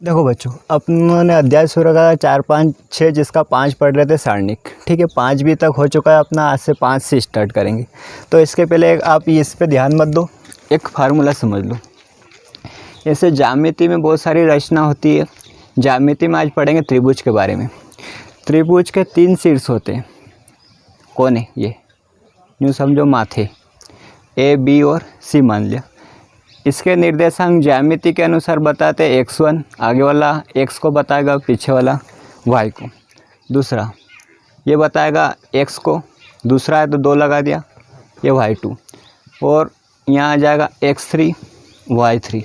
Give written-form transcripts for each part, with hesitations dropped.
देखो बच्चों, अपने अध्याय शुरू का 4, 5, 6 जिसका 5 पढ़ रहे थे सारणिक, ठीक है। 5 भी तक हो चुका है अपना, आज से 5 से स्टार्ट करेंगे। तो इसके पहले आप इस पे ध्यान मत दो, एक फार्मूला समझ लो। ऐसे ज्यामिति में बहुत सारी रचना होती है। ज्यामिति में आज पढ़ेंगे त्रिभुज के बारे में। त्रिभुज के 3 शीर्ष होते हैं। कौन है ये? यूँ समझो माथे A, B और C मान लिया। इसके निर्देशांक ज्यामिति के अनुसार बताते हैं x1 आगे वाला x को बताएगा, पीछे वाला y को। दूसरा ये बताएगा x को, दूसरा है तो 2 लगा दिया, ये y2, और यहाँ आ जाएगा x3 y3।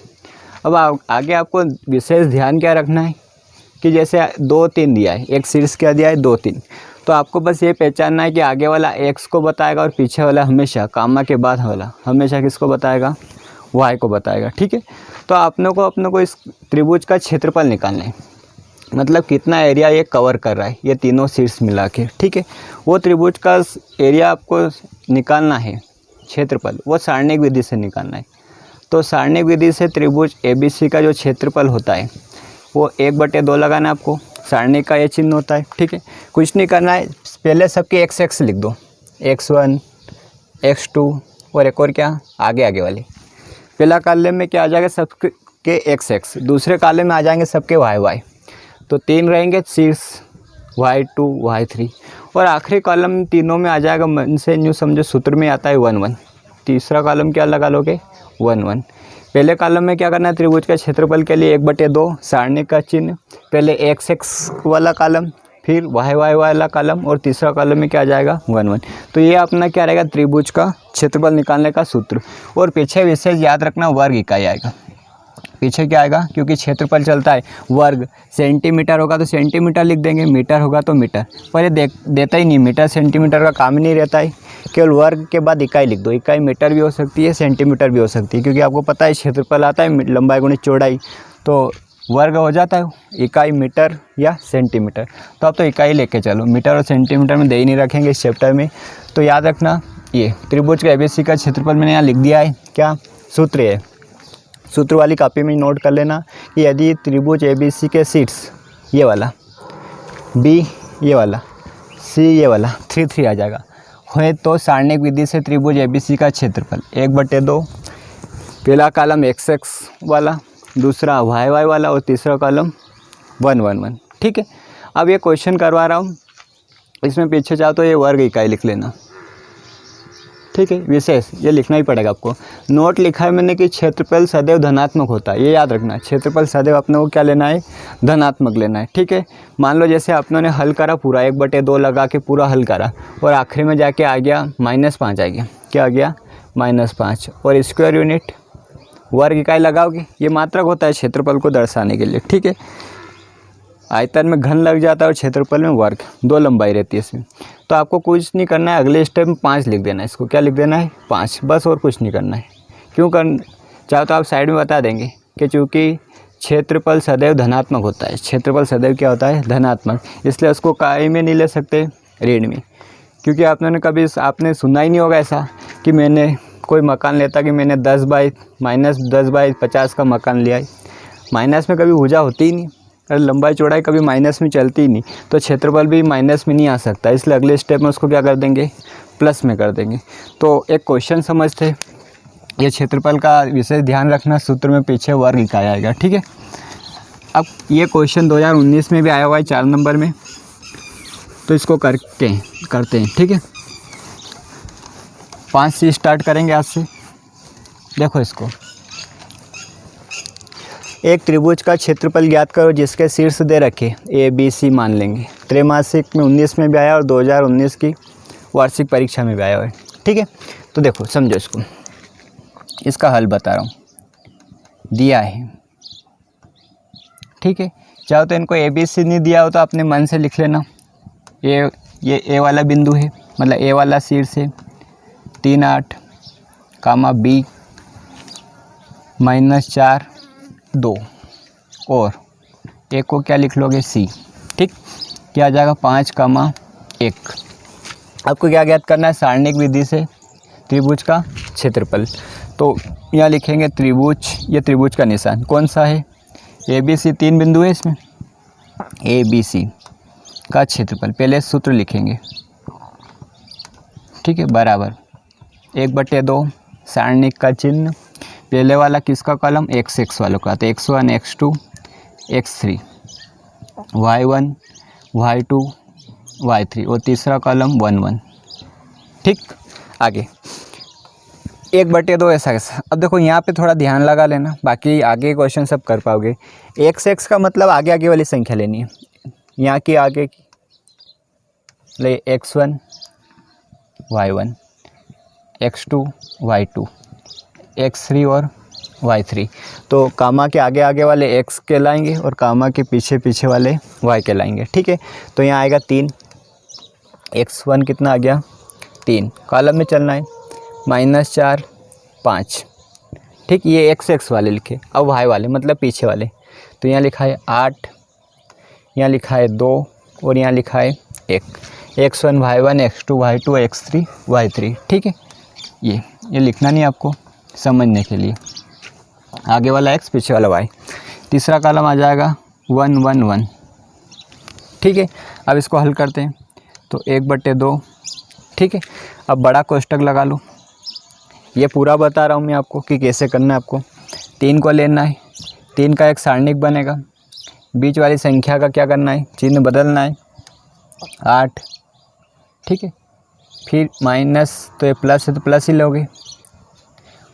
अब आगे आपको विशेष ध्यान क्या रखना है कि जैसे 2, 3 दिया है, एक शीर्ष क्या दिया है 2, 3, तो आपको बस ये पहचानना है कि आगे वाला x को बताएगा और पीछे वाला हमेशा कामा के बाद वाला हमेशा किसको बताएगा? y को बताएगा, ठीक है। तो अपने को इस त्रिभुज का क्षेत्रफल निकालना है, मतलब कितना एरिया ये कवर कर रहा है, ये तीनों शीर्ष मिला के, ठीक है। वो त्रिभुज का एरिया आपको निकालना है, क्षेत्रफल, वो सारणिक विधि से निकालना है। तो सारणिक विधि से त्रिभुज ABC का जो क्षेत्रफल होता है वो 1/2 लगाना है आपको। सारणिक का ये चिन्ह होता है, ठीक है। कुछ नहीं करना है, पहले सबके x लिख दो, x1 x2 और एक और क्या आगे वाले। पहला कॉलम में क्या आ जाएगा? सबके x, दूसरे कॉलम में आ जाएंगे सबके y। तो 3 रहेंगे शीर्ष, y2 y3, और आखिरी कॉलम तीनों में आ जाएगा, मन से यूँ समझो सूत्र में आता है 1 1। तीसरा कॉलम क्या लगा लोगे? 1 1। पहले कॉलम में क्या करना है? त्रिभुज के क्षेत्रफल के लिए 1/2 सारणिक का चिन्ह, पहले x वाला कॉलम, फिर y वाला कॉलम, और तीसरा कॉलम में क्या आ जाएगा? 1 1। तो ये अपना क्या रहेगा? त्रिभुज का क्षेत्रफल निकालने का सूत्र। और पीछे विशेष याद रखना, वर्ग इकाई आएगा। पीछे क्या आएगा? क्योंकि क्षेत्रफल चलता है वर्ग, सेंटीमीटर होगा तो सेंटीमीटर लिख देंगे, मीटर होगा तो मीटर, पर ये देता ही नहीं, मीटर सेंटीमीटर का काम ही नहीं रहता है। केवल वर्ग के बाद इकाई लिख दो। इकाई मीटर भी हो सकती है, सेंटीमीटर भी हो सकती है, क्योंकि आपको पता है क्षेत्रफल आता है लंबाई गुणित चौड़ाई, तो वर्ग हो जाता है इकाई मीटर या सेंटीमीटर। तो आप तो इकाई लेके चलो, मीटर और सेंटीमीटर में दे ही नहीं रखेंगे इस चैप्टर में। तो याद रखना, ये त्रिभुज का ABC का क्षेत्रफल मैंने यहाँ लिख दिया है। क्या सूत्र है? सूत्र वाली कॉपी में नोट कर लेना कि यदि त्रिभुज ABC के शीर्ष ये वाला, B ये वाला, C ये वाला 3 3 आ जाएगा है, तो सारणिक विधि से त्रिभुज ABC का क्षेत्रफल 1/2, पहला कॉलम x वाला, दूसरा y वाला, और तीसरा कॉलम 1 1 1, ठीक है। अब ये क्वेश्चन करवा रहा हूँ, इसमें पीछे चाहो तो ये वर्ग इकाई लिख लेना, ठीक है। विशेष ये लिखना ही पड़ेगा आपको। नोट लिखा है मैंने कि क्षेत्रफल सदैव धनात्मक होता है, ये याद रखना। क्षेत्रफल सदैव अपने को क्या लेना है? धनात्मक लेना है, ठीक है। मान लो जैसे अपनों ने हल करा पूरा, 1/2 लगा के पूरा हल करा, और आखिरी में जाके आ गया -5 आ गया। क्या आ गया? -5, और स्क्वायर यूनिट वर्ग इकाई लगाओगे, ये मात्रक होता है क्षेत्रफल को दर्शाने के लिए, ठीक है। आयतन में घन लग जाता है और क्षेत्रफल में वर्ग, 2 लंबाई रहती है इसमें। तो आपको कुछ नहीं करना है, अगले स्टेप में 5 लिख देना है। इसको क्या लिख देना है? 5, बस, और कुछ नहीं करना है। क्यों चाहो तो आप साइड में बता देंगे कि चूँकि क्षेत्रफल सदैव धनात्मक होता है। क्षेत्रफल सदैव क्या होता है? धनात्मक, इसलिए उसको काय में नहीं ले सकते, ऋण में। क्योंकि आपने सुना ही नहीं होगा ऐसा कि मैंने कोई मकान लेता कि मैंने -10/50 का मकान लिया है। माइनस में कभी भुजा होती ही नहीं, और लंबाई चौड़ाई कभी माइनस में चलती ही नहीं, तो क्षेत्रफल भी माइनस में नहीं आ सकता। इसलिए अगले स्टेप में उसको क्या कर देंगे? प्लस में कर देंगे। तो एक क्वेश्चन समझते, ये क्षेत्रफल का विशेष ध्यान रखना, सूत्र में पीछे वर्ग इकाई आएगा, ठीक है। अब ये क्वेश्चन 2019 में भी आया हुआ है 4 नंबर में, तो इसको करते हैं, ठीक है। 5 से स्टार्ट करेंगे आज से। देखो इसको, एक त्रिभुज का क्षेत्रफल ज्ञात करो जिसके शीर्ष दे रखे ABC मान लेंगे। त्रैमासिक में 19 में भी आया और 2019 की वार्षिक परीक्षा में भी आया हुआ है, ठीक है। तो देखो समझो इसको, इसका हल बता रहा हूँ, दिया है, ठीक है। चाहो तो इनको ABC नहीं दिया हो तो अपने मन से लिख लेना। ये A वाला बिंदु है, मतलब A वाला शीर्ष है, 3 8, B -4 2, और एक को क्या लिख लोगे? C, ठीक। क्या आ जाएगा? 5 1। आपको क्या ज्ञात करना है? सारणिक विधि से त्रिभुज का क्षेत्रफल। तो यहाँ लिखेंगे त्रिभुज, ये त्रिभुज का निशान कौन सा है? ABC 3 बिंदु है इसमें, ABC का क्षेत्रफल, पहले सूत्र लिखेंगे, ठीक है, बराबर 1/2 सारणिक का चिन्ह, पहले वाला किसका कॉलम, x वालों का, तो x1 x2 x3, y1 y2 y3 और तीसरा कॉलम 1 1, ठीक। आगे 1/2 ऐसा कैसा। अब देखो यहाँ पे थोड़ा ध्यान लगा लेना, बाकी आगे क्वेश्चन सब कर पाओगे। x का मतलब आगे आगे वाली संख्या लेनी है, यहाँ की आगे की ले x1 y1 x2 y2 x3 और y3, तो कामा के आगे आगे वाले x कहलाएंगे और कामा के पीछे पीछे वाले y कहलाएंगे, ठीक है। तो यहाँ आएगा 3, x1 कितना आ गया 3, कॉलम में चलना है -4 5, ठीक। ये x वाले लिखे, अब y वाले मतलब पीछे वाले, तो यहाँ लिखा है 8, यहाँ लिखा है 2 और यहाँ लिखा है 1, x1 y1 x2 y2 x3 y3, ठीक है। ये लिखना नहीं आपको, समझने के लिए, आगे वाला x पीछे वाला y। तीसरा कॉलम आ जाएगा 1 1 1, ठीक है। अब इसको हल करते हैं, तो 1/2, ठीक है। अब बड़ा कोष्टक लगा लो, ये पूरा बता रहा हूँ मैं आपको कि कैसे करना है आपको। 3 को लेना है, 3 का एक सारणिक बनेगा, बीच वाली संख्या का क्या करना है, चिन्ह बदलना है 8, ठीक है। फिर माइनस, तो ये प्लस है तो प्लस ही लोगे,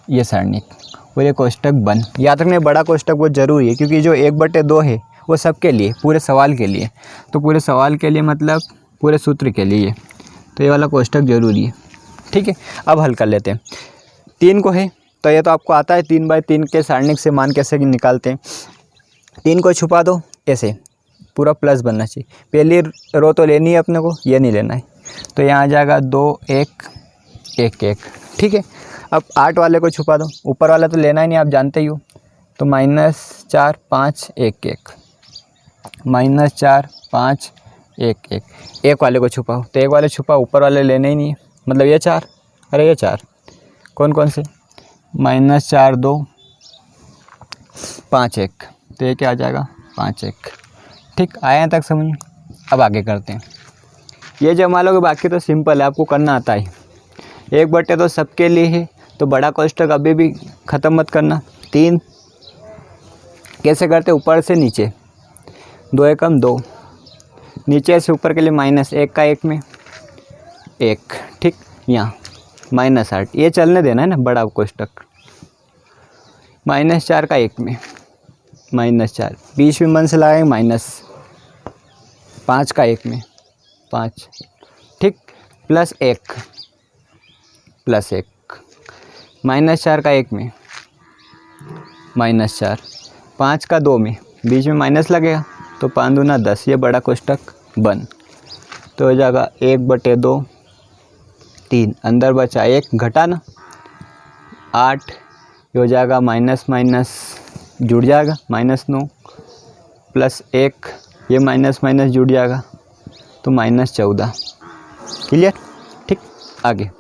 ये सारणिक और ये कोष्टक बंद। याद रखना बड़ा कोष्टक वो जरूरी है, क्योंकि जो 1/2 है वो सबके लिए, पूरे सवाल के लिए, तो पूरे सवाल के लिए मतलब पूरे सूत्र के लिए, तो ये वाला कोष्टक जरूरी है, ठीक है। अब हल कर लेते हैं। 3 को है तो ये तो आपको आता है 3/3 के सारणिक से मान कैसे निकालते हैं। 3 को छुपा दो, ऐसे पूरा प्लस बनना चाहिए, पहली रो तो लेनी है अपने को, ये नहीं लेना है, तो यहाँ आ जाएगा 2 1 1 1, ठीक है। अब 8 वाले को छुपा दो, ऊपर वाला तो लेना ही नहीं, आप जानते ही हो, तो -4 5 1 1, -4 5 1 1, 1 वाले को छुपाओ, तो 1 वाले छुपा, ऊपर वाले लेने ही नहीं है, मतलब ये 4, अरे ये 4 कौन कौन से, -4 2 5 1, तो ये क्या आ जाएगा 5 1, ठीक। आया तक समझ। अब आगे करते हैं, ये जो मान लो कि बाकी तो सिंपल है, आपको करना आता है। 1/2 सबके लिए है, तो बड़ा कोष्टक अभी भी ख़त्म मत करना। 3 कैसे करते, ऊपर से नीचे, 2 एकम 2, नीचे से ऊपर के लिए -1 का 1 में 1, ठीक। यहाँ -8, ये चलने देना है ना बड़ा कोष्टक। -4 का 1 में -4, बीच में मन से लगाएंगे -5 का 1 में 5, ठीक, +1 +1, -4 का 1 में -4, 5 का 2 में, बीच में माइनस लगेगा तो 5 दूना 10, ये बड़ा कोष्टक बंद। तो हो जाएगा 1/2 3, अंदर बचा 1, घटाना 8, ये हो जाएगा माइनस माइनस जुड़ जाएगा -9 +1, ये माइनस माइनस जुड़ जाएगा तो -14, क्लियर, ठीक। आगे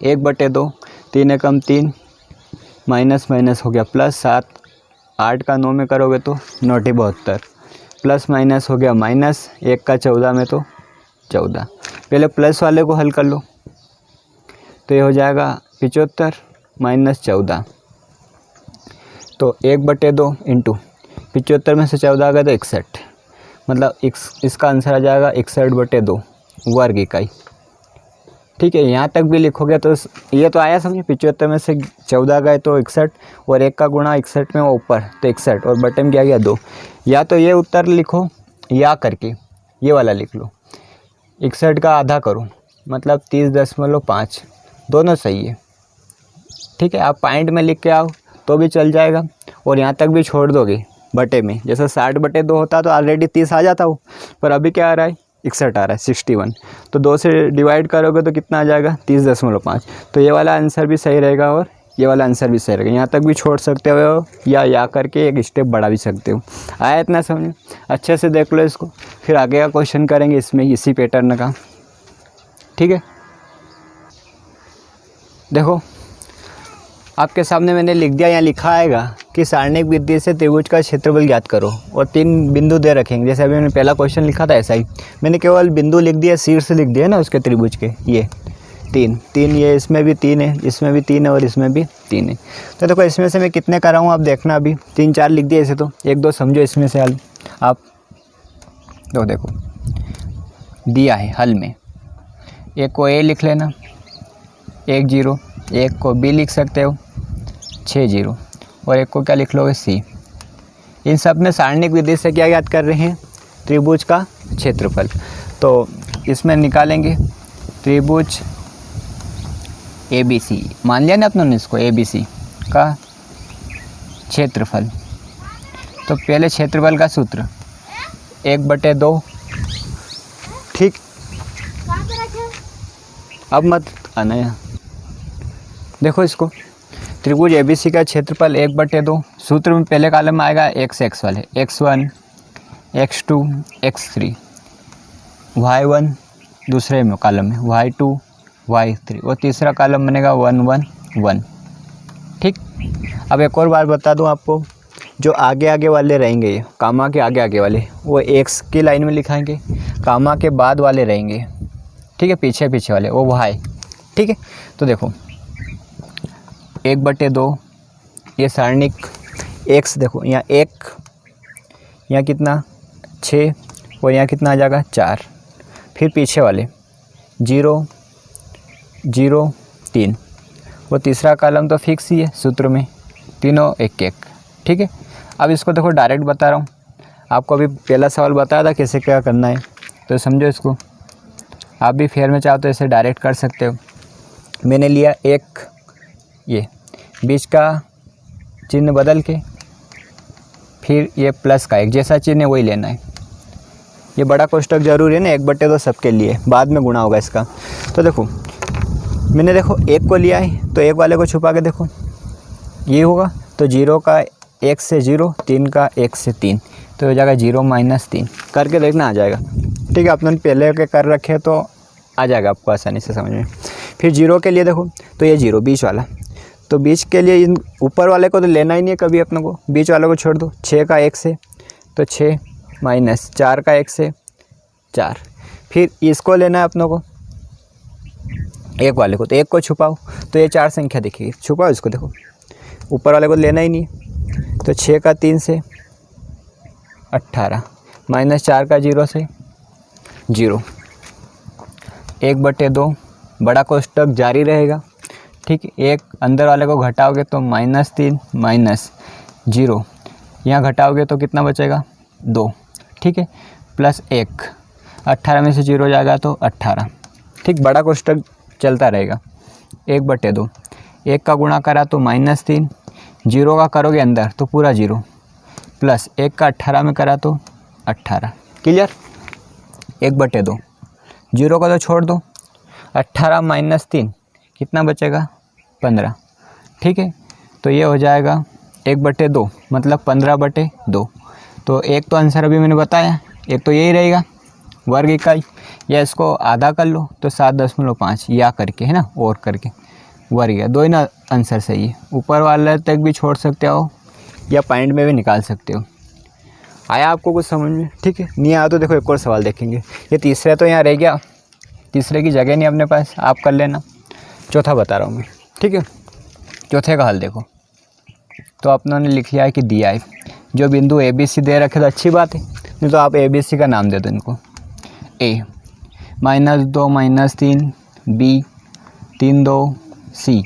1/2, 3 एकम 3, माइनस माइनस हो गया +7, 8 का 9 में करोगे तो 9 72, प्लस माइनस हो गया माइनस, 1 का 14 में तो 14। पहले प्लस वाले को हल कर लो, तो ये हो जाएगा 75 -14, तो 1/2 इंटू 75 में से 14 आ गया तो 61, मतलब इसका आंसर आ जाएगा 61/2 वर्ग इकाई, ठीक है। यहाँ तक भी लिखोगे तो ये तो आया समझे, 75 में से 14 गए तो 61, और 1 का गुणा 61 में वो ऊपर तो 61, और बटे में क्या गया 2। या तो ये उत्तर लिखो या करके ये वाला लिख लो, 61 का आधा करो मतलब 30.5, दोनों सही है, ठीक है। आप पॉइंट में लिख के आओ तो भी चल जाएगा, और यहाँ तक भी छोड़ दोगे बटे में, जैसे 60/2 होता तो ऑलरेडी 30 आ जाता हो, पर अभी क्या आ रहा है 61 आ रहा है 61, तो 2 से डिवाइड करोगे तो कितना आ जाएगा 30.5। तो ये वाला आंसर भी सही रहेगा और ये वाला आंसर भी सही रहेगा। यहाँ तक भी छोड़ सकते हो या करके एक स्टेप बढ़ा भी सकते हो। आया इतना समझ, अच्छे से देख लो इसको, फिर आगे का क्वेश्चन करेंगे इसमें इसी पैटर्न का, ठीक है। देखो आपके सामने मैंने लिख दिया, यहाँ लिखा आएगा कि सारणिक विधि से त्रिभुज का क्षेत्रफल ज्ञात करो, और 3 बिंदु दे रखेंगे। जैसे अभी मैंने पहला क्वेश्चन लिखा था ऐसा ही, मैंने केवल बिंदु लिख दिया, शीर्ष लिख दिया ना उसके त्रिभुज के, ये 3, ये इसमें भी 3 है, इसमें भी 3 है और इसमें भी 3 है। तो देखो इसमें से मैं कितने कर रहा हूँ आप देखना, अभी 3 4 लिख दिए ऐसे, तो 1 2 समझो इसमें से हल आप। तो देखो दिया है हल में, एक को ए लिख लेना 1 0, एक को बी लिख सकते हो 6 0, और एक को क्या लिख लोगे सी। इन सब में सारणिक विधि से क्या याद कर रहे हैं, त्रिभुज का क्षेत्रफल। तो इसमें निकालेंगे त्रिभुज ABC, मान लिया ना अपनों इसको ABC का क्षेत्रफल। तो पहले क्षेत्रफल का सूत्र 1/2, ठीक। अब मत आना यहाँ, देखो इसको, त्रिभुज ABC का क्षेत्रफल 1/2, सूत्र में पहले कॉलम में आएगा x वाले, x1 x2 x3, y1 दूसरे में कॉलम में y2 y3, और तीसरा कॉलम बनेगा 1 1 1, ठीक। अब एक और बात बता दूं आपको, जो आगे आगे वाले रहेंगे, ये कामा के आगे आगे वाले, वो x की लाइन में लिखाएंगे, कामा के बाद वाले रहेंगे, ठीक है, पीछे पीछे वाले वो y, ठीक है। तो देखो 1/2, ये सारणिक x, देखो यहाँ 1, यहाँ कितना 6, और यहाँ कितना आ जाएगा 4, फिर पीछे वाले 0 0 3, वो तीसरा कॉलम तो फिक्स ही है सूत्र में, तीनों 1 1, ठीक है। अब इसको देखो डायरेक्ट बता रहा हूँ आपको, अभी पहला सवाल बताया था कैसे क्या करना है, तो समझो इसको। आप भी फेयर में चाहो तो इसे डायरेक्ट कर सकते हो। मैंने लिया 1, ये बीच का चिन्ह बदल के, फिर ये प्लस का 1 जैसा चिन्ह है वही लेना है। ये बड़ा कोष्ठक जरूरी है ना, 1/2 सबके लिए, बाद में गुणा होगा इसका। तो देखो मैंने देखो 1 को लिया है, तो 1 वाले को छुपा के देखो ये होगा, तो 0 का 1 से 0, 3 का 1 से 3, तो हो जाएगा 0 - 3, करके देखना आ जाएगा, ठीक है। अपने पहले के कर रखे तो आ जाएगा आपको आसानी से समझ में। फिर 0 के लिए देखो, तो ये 0 बीच वाला, तो बीच के लिए इन ऊपर वाले को तो लेना ही नहीं है कभी अपने को, बीच वाले को छोड़ दो। 6 का 1 से, तो 6 - 4 का 1 से 4, फिर इसको लेना है अपनों को 1 वाले को, तो 1 को छुपाओ, तो ये 4 संख्या दिखेगी, छुपाओ इसको, देखो ऊपर वाले को लेना ही नहीं है। तो 6 का 3 से 18, -4 का 0 से 0, 1/2 बड़ा कोष्ठक जारी रहेगा, ठीक। 1 अंदर वाले को घटाओगे तो -3 -0, यहाँ घटाओगे तो कितना बचेगा 2, ठीक है, +1, 18 में से 0 जाएगा तो 18, ठीक। बड़ा कोष्ठक चलता रहेगा। 1/2, 1 का गुणा करा तो -3, 0 का करोगे अंदर तो पूरा 0, प्लस 1 का 18 में करा तो 18, क्लियर। 1/2, 0 का तो छोड़ दो, 18 - 3 कितना बचेगा 15, ठीक है। तो ये हो जाएगा 1/2 मतलब 15/2। तो एक तो आंसर अभी मैंने बताया, एक तो यही रहेगा वर्ग इकाई, या इसको आधा कर लो तो 7.5 या करके, है ना, और करके वर्ग है, 2 ही ना आंसर सही है। ऊपर वाले तक भी छोड़ सकते हो या पॉइंट में भी निकाल सकते हो। आया आपको कुछ समझ में, ठीक है। नहीं आया तो देखो एक और सवाल देखेंगे। ये तीसरा तो यहाँ रह गया, तीसरे की जगह नहीं अपने पास, आप कर लेना। चौथा बता रहा हूँ मैं, ठीक है। चौथे का हल देखो, तो अपनों ने लिख लिया है कि दिया है, जो बिंदु ABC दे रखे तो अच्छी बात है, नहीं तो आप ABC का नाम दे दो इनको। A -2 -3, B 3 2, C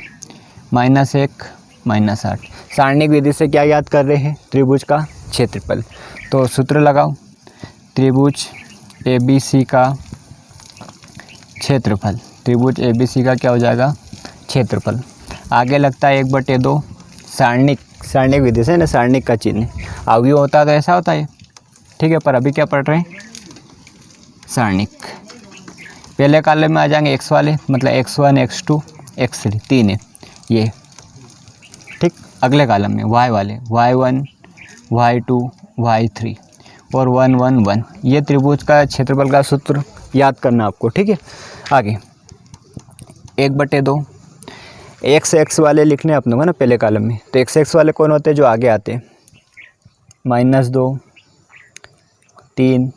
-1 -8। सारणिक विधि से क्या याद कर रहे हैं, त्रिभुज का क्षेत्रफल। तो सूत्र लगाओ, त्रिभुज ABC का क्षेत्रफल, त्रिभुज ABC का क्या हो जाएगा क्षेत्रफल। आगे लगता है 1/2 सारणिक विधि से ना, सारणिक का चिन्ह अवयव होता है तो ऐसा होता है, ठीक है। पर अभी क्या पढ़ रहे हैं सारणिक। पहले कॉलम में आ जाएंगे x वाले, मतलब x1 x2 x3 3 है ये, ठीक। अगले कॉलम में y वाले, y1 y2 y3 और 1 1 1। ये त्रिभुज का क्षेत्रफल का सूत्र याद करना आपको, ठीक है। आगे 1/2 x वाले लिखने हैं अपनों को ना पहले कॉलम में। तो x वाले कौन होते हैं? जो आगे आते हैं, -2, 3,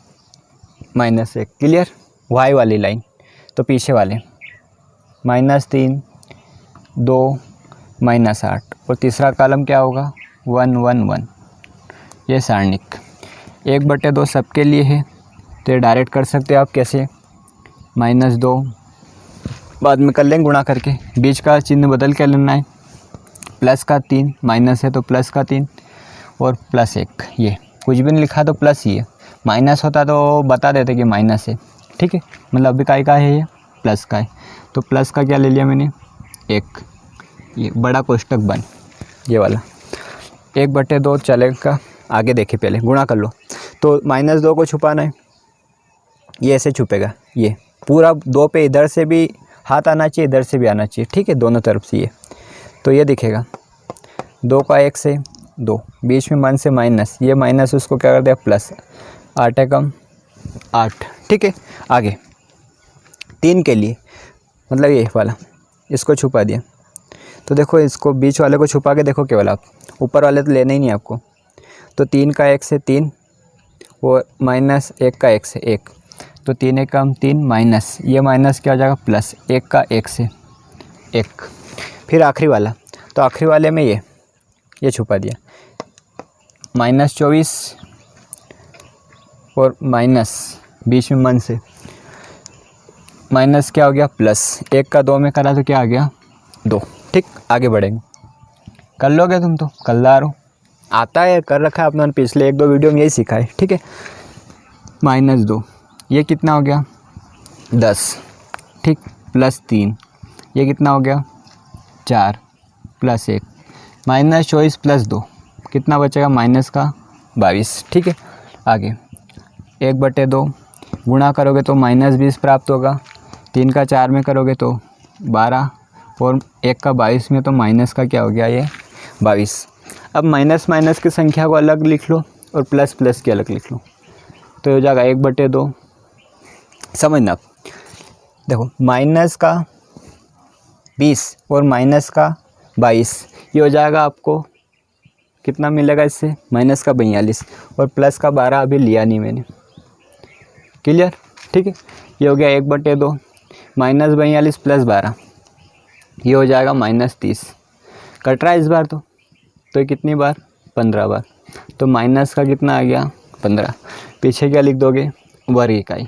-1। क्लियर? y वाली लाइन तो पीछे वाले -3, 2, -8 और तीसरा कॉलम क्या होगा? 1, 1, 1। ये सारणिक 1/2 सबके लिए है, तो ये डायरेक्ट कर सकते हो आप। कैसे? -2 बाद में कर लेंगे गुणा करके, बीच का चिन्ह बदल के लेना है, प्लस का 3, माइनस है तो प्लस का 3 और +1। ये कुछ भी नहीं लिखा तो प्लस ही है, माइनस होता तो बता देते कि माइनस है। ठीक है, मतलब अभी काय का है? ये प्लस का है, तो प्लस का क्या ले लिया मैंने? 1। ये बड़ा कोष्टक बन, ये वाला 1/2 चलेगा। आगे देखिए, पहले गुणा कर लो। तो -2 को छुपाना है, ये ऐसे छुपेगा। ये पूरा 2 पे इधर से भी हाथ आना चाहिए, इधर से भी आना चाहिए। ठीक है, दोनों तरफ से ये। तो ये दिखेगा 2 का 1 से 2, बीच में 1 से माइनस, ये माइनस उसको क्या कर दिया? प्लस। 8 कम 8। ठीक है, आगे 3 के लिए मतलब ये वाला, इसको छुपा दिया। तो देखो, इसको बीच वाले को छुपा के देखो केवल आप, ऊपर वाले तो लेने ही नहीं आपको। तो 3 का 1 से 3 और -1 का 1 से 1, तो 3 1 कम 3 माइनस, ये माइनस क्या हो जाएगा? प्लस। 1 का 1 से 1। फिर आखिरी वाला, तो आखिरी वाले में ये छुपा दिया, -24 और माइनस बीच में 1 से माइनस क्या हो गया? प्लस। 1 का 2 में करा तो क्या आ गया? 2। ठीक, आगे बढ़ेंगे। कर लोगे तुम तो कलदार हो, आता है, कर रखा है आपने, पिछले 1-2 वीडियो में यही सीखा है। ठीक है, -2, ये कितना हो गया? 10। ठीक, +3, ये कितना हो गया? 4 +1, -24 + 2 कितना बचेगा? माइनस का 22। ठीक है, आगे 1/2 गुणा करोगे तो -20 प्राप्त होगा, 3 का 4 में करोगे तो 12 और 1 का 22 में, तो माइनस का क्या हो गया? ये 22। अब माइनस की संख्या को अलग लिख लो और प्लस की अलग लिख लो, तो हो जाएगा 1/2। समझना, देखो माइनस का 20 और माइनस का 22, ये हो जाएगा आपको कितना मिलेगा? इससे माइनस का 42 और प्लस का 12 अभी लिया नहीं मैंने। क्लियर? ठीक है, ये हो गया 1/2, -42 + 12, ये हो जाएगा -30। कट रहा है इस बार तो ये कितनी बार? 15 बार। तो माइनस का कितना आ गया? 15। पीछे क्या लिख दोगे? वर्ग इकाई।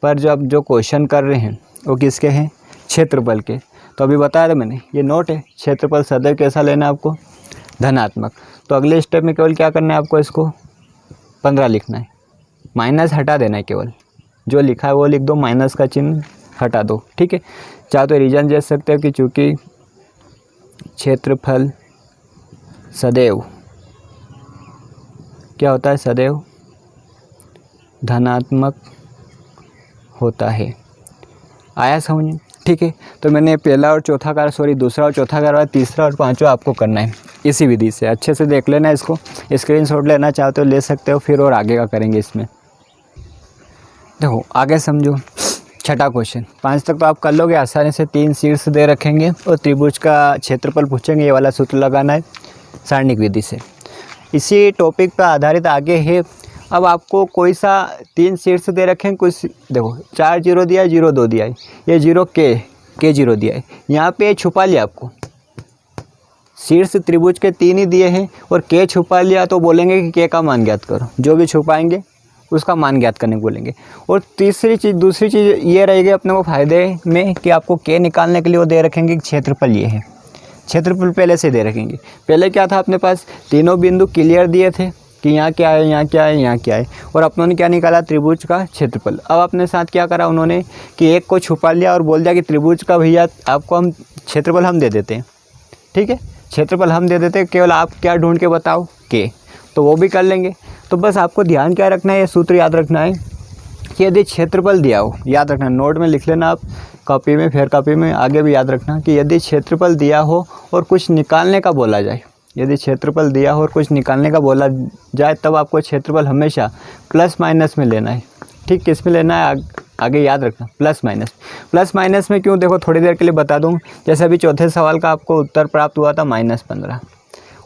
पर जो क्वेश्चन कर रहे हैं वो किसके हैं? क्षेत्रफल के। तो अभी बताया था मैंने, ये नोट है, क्षेत्रफल सदैव कैसा लेना है आपको? धनात्मक। तो अगले स्टेप में केवल क्या करना है आपको? इसको 15 लिखना है, माइनस हटा देना है, केवल जो लिखा है वो लिख दो, माइनस का चिन्ह हटा दो। ठीक है, चाहे तो रीजन दे सकते हो कि चूँकि क्षेत्रफल सदैव क्या होता है? सदैव धनात्मक होता है। आया समझ? ठीक है, तो मैंने पहला और चौथा कार्य दूसरा और चौथा कार्य, तीसरा और पांचवा आपको करना है इसी विधि से। अच्छे से देख लेना, इसको स्क्रीनशॉट लेना चाहते हो ले सकते हो, फिर और आगे का करेंगे इसमें। देखो आगे समझो, छठा क्वेश्चन। 5 तक तो आप कर लोगे आसानी से। 3 शीर्ष दे रखेंगे और त्रिभुज का क्षेत्रफल पूछेंगे, ये वाला सूत्र लगाना है सारणिक विधि से। इसी टॉपिक पर आधारित आगे है। अब आपको कोई सा 3 शीर्ष दे रखें, कुछ देखो 4 0 दिया है, 0 2 दिया है, ये 0 के 0 दिया है, यहाँ पे छुपा लिया आपको। शीर्ष त्रिभुज के 3 ही दिए हैं और के छुपा लिया, तो बोलेंगे कि के का मान ज्ञात करो। जो भी छुपाएंगे उसका मान ज्ञात करने को बोलेंगे। और दूसरी चीज़ ये रहेगी अपने को फ़ायदे में कि आपको के निकालने के लिए वो दे रखेंगे कि क्षेत्रफल ये है। क्षेत्रफल पहले से दे रखेंगे। पहले क्या था अपने पास? तीनों बिंदु क्लियर दिए थे कि यहाँ क्या है, यहाँ क्या है, यहाँ क्या है, और अपनों ने क्या निकाला? त्रिभुज का क्षेत्रफल। अब अपने साथ क्या करा उन्होंने कि एक को छुपा लिया और बोल दिया कि त्रिभुज का भैया आपको हम क्षेत्रफल हम दे देते हैं। ठीक है, क्षेत्रफल हम दे देते हैं, केवल आप क्या ढूंढ के बताओ? के। तो वो भी कर लेंगे। तो बस आपको ध्यान क्या रखना है, ये सूत्र याद रखना है कि यदि क्षेत्रफल दिया हो, याद रखना, नोट में लिख लेना आप, कॉपी में, फेयर कॉपी में, आगे भी याद रखना कि यदि क्षेत्रफल दिया हो और कुछ निकालने का बोला जाए, यदि क्षेत्रफल दिया हो और कुछ निकालने का बोला जाए, तब आपको क्षेत्रफल हमेशा प्लस माइनस में लेना है। ठीक, किस में लेना है? आगे याद रखना प्लस माइनस में क्यों, देखो थोड़ी देर के लिए बता दूँ। जैसे अभी चौथे सवाल का आपको उत्तर प्राप्त हुआ था -15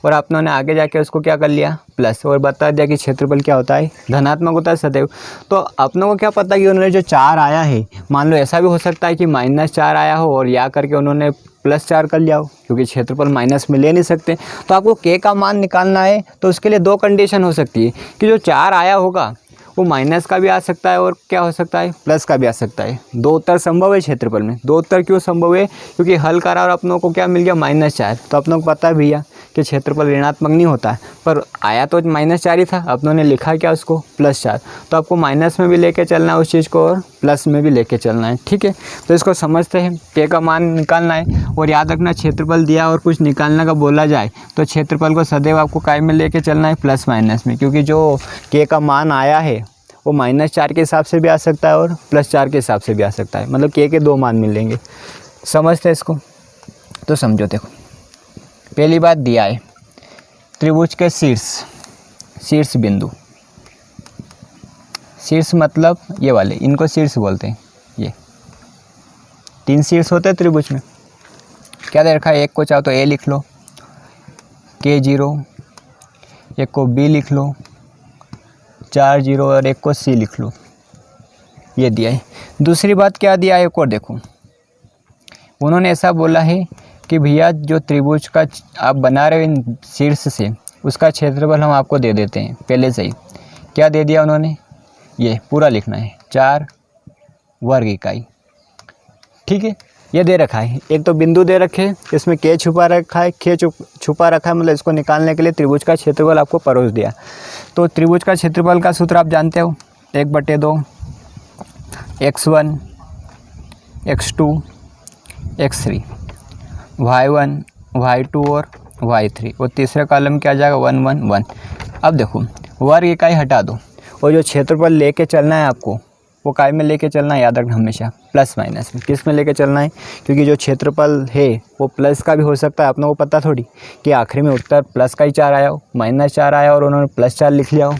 और आपने आगे जाके उसको क्या कर लिया प्लस, और बता दिया कि क्षेत्रफल क्या होता है धनात्मक होता है सदैव। तो अपनों को क्या पता कि उन्होंने जो 4 आया है, मान लो ऐसा भी हो सकता है कि -4 आया हो और या करके उन्होंने +4 कर लिया हो, क्योंकि क्षेत्रफल माइनस में ले नहीं सकते। तो आपको के का मान निकालना है तो उसके लिए 2 कंडीशन हो सकती है कि जो 4 आया होगा वो माइनस का भी आ सकता है और क्या हो सकता है प्लस का भी आ सकता है। 2 उत्तर संभव है क्षेत्रफल में। 2 उत्तर क्यों संभव है, क्योंकि हल करा और अपनों को क्या मिल गया -4। तो अपनों को पता है भैया कि क्षेत्रफल ऋणात्मक नहीं होता है, पर आया तो -4 ही था, अपनों ने लिखा क्या उसको +4। तो आपको माइनस में भी लेके चलना है उस चीज़ को और प्लस में भी लेके चलना है, ठीक है। तो इसको समझते हैं, के का मान निकालना है और याद रखना क्षेत्रफल दिया और कुछ निकालने का बोला जाए तो क्षेत्रफल को सदैव आपको काय में लेके चलना है प्लस माइनस में, क्योंकि जो के का मान आया है वो -4 के हिसाब से भी आ सकता है और +4 के हिसाब से भी आ सकता है, मतलब के 2 मान मिलेंगे। समझते हैं इसको, तो समझो। देखो पहली बात दिया है त्रिभुज के शीर्ष बिंदु, शीर्ष मतलब ये वाले, इनको शीर्ष बोलते हैं। ये 3 शीर्ष होते हैं त्रिभुज में। क्या दे रखा है, एक को चाहो तो ए लिख लो K0, एक को B लिख लो 4 0 और एक को C लिख लो, ये दिया है। दूसरी बात क्या दिया है, एक और देखो, उन्होंने ऐसा बोला है कि भैया जो त्रिभुज का आप बना रहे हो शीर्ष से, उसका क्षेत्रफल हम आपको दे देते हैं पहले से ही। क्या दे दिया उन्होंने, ये पूरा लिखना है 4 वर्ग इकाई, ठीक है। ये दे रखा है, एक तो बिंदु दे रखे, इसमें के छुपा रखा है, के छुपा रखा है, मतलब इसको निकालने के लिए त्रिभुज का क्षेत्रफल आपको परोस दिया। तो त्रिभुज का क्षेत्रफल का सूत्र आप जानते हो, 1/2 x1 x2 x3 y1 y2 और y3, और तीसरे कॉलम क्या आ जाएगा 1 1 1। अब देखो वर्ग इकाई हटा दो और जो क्षेत्रफल लेके चलना है आपको वो काय में लेके चलना है, याद रखना हमेशा प्लस माइनस में। किस में लेके चलना है, क्योंकि जो क्षेत्रफल है वो प्लस का भी हो सकता है। अपनों को पता थोड़ी कि आखिरी में उत्तर प्लस का ही 4 आया हो, -4 आया और उन्होंने +4 लिख लिया हो,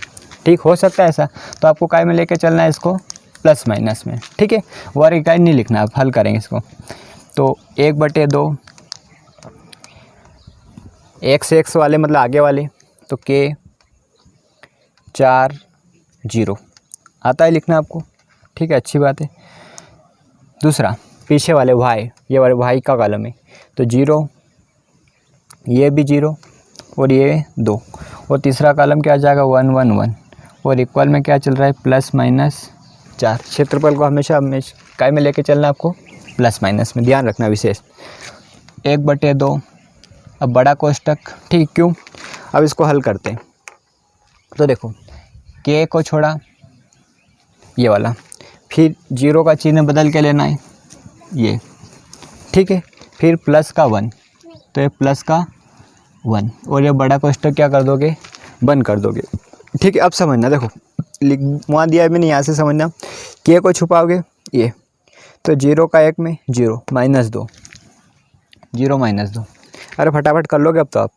ठीक हो सकता है ऐसा। तो आपको काय में लेके चलना है इसको प्लस माइनस में, ठीक है। वर्ग इकाई नहीं लिखना, आप हल करेंगे इसको। तो 1/2 x वाले मतलब आगे वाले, तो के 4 0 आता है लिखना आपको, ठीक है, अच्छी बात है। दूसरा पीछे वाले y, ये वाले y का कॉलम है, तो 0, ये भी 0 और ये 2, और तीसरा कॉलम क्या आ जाएगा 1 1 1, और इक्वल में क्या चल रहा है +-4। क्षेत्रफल को हमेशा काय में लेके चलना है आपको प्लस माइनस में, ध्यान रखना विशेष। 1/2, अब बड़ा कोष्टक, ठीक, क्यों। अब इसको हल करते हैं, तो देखो के को छोड़ा ये वाला, फिर 0 का चिन्ह बदल के लेना है ये, ठीक है, फिर प्लस का 1, तो ये प्लस का 1, और ये बड़ा कोष्टक क्या कर दोगे, बंद कर दोगे, ठीक है। अब समझना, देखो वहाँ दिया है मैंने, यहाँ से समझना, के को छुपाओगे ये, तो 0 का 1 में 0 -2, 0 -2, अरे फटाफट कर लोगे अब तो आप।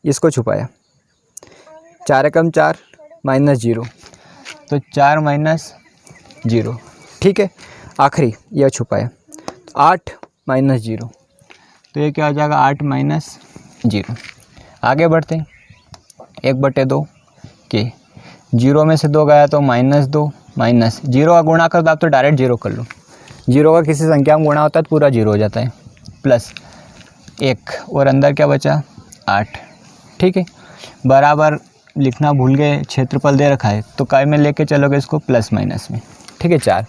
इसको छुपाया 4 एकम 4 -0, तो 4 -0, ठीक है। आखिरी यह छुपाया 8 -0, तो ये क्या हो जाएगा 8 -0। आगे बढ़ते हैं, 1/2 के 0 में से 2 गया तो -2 -0 का गुणा कर दो आप, तो डायरेक्ट 0 कर लो। 0 का किसी संख्या में गुणा होता है तो पूरा 0 हो जाता है, प्लस 1 और अंदर क्या बचा 8, ठीक है। बराबर लिखना भूल गए, क्षेत्रफल दे रखा है तो काय में लेके चलोगे इसको प्लस माइनस में, ठीक है। 4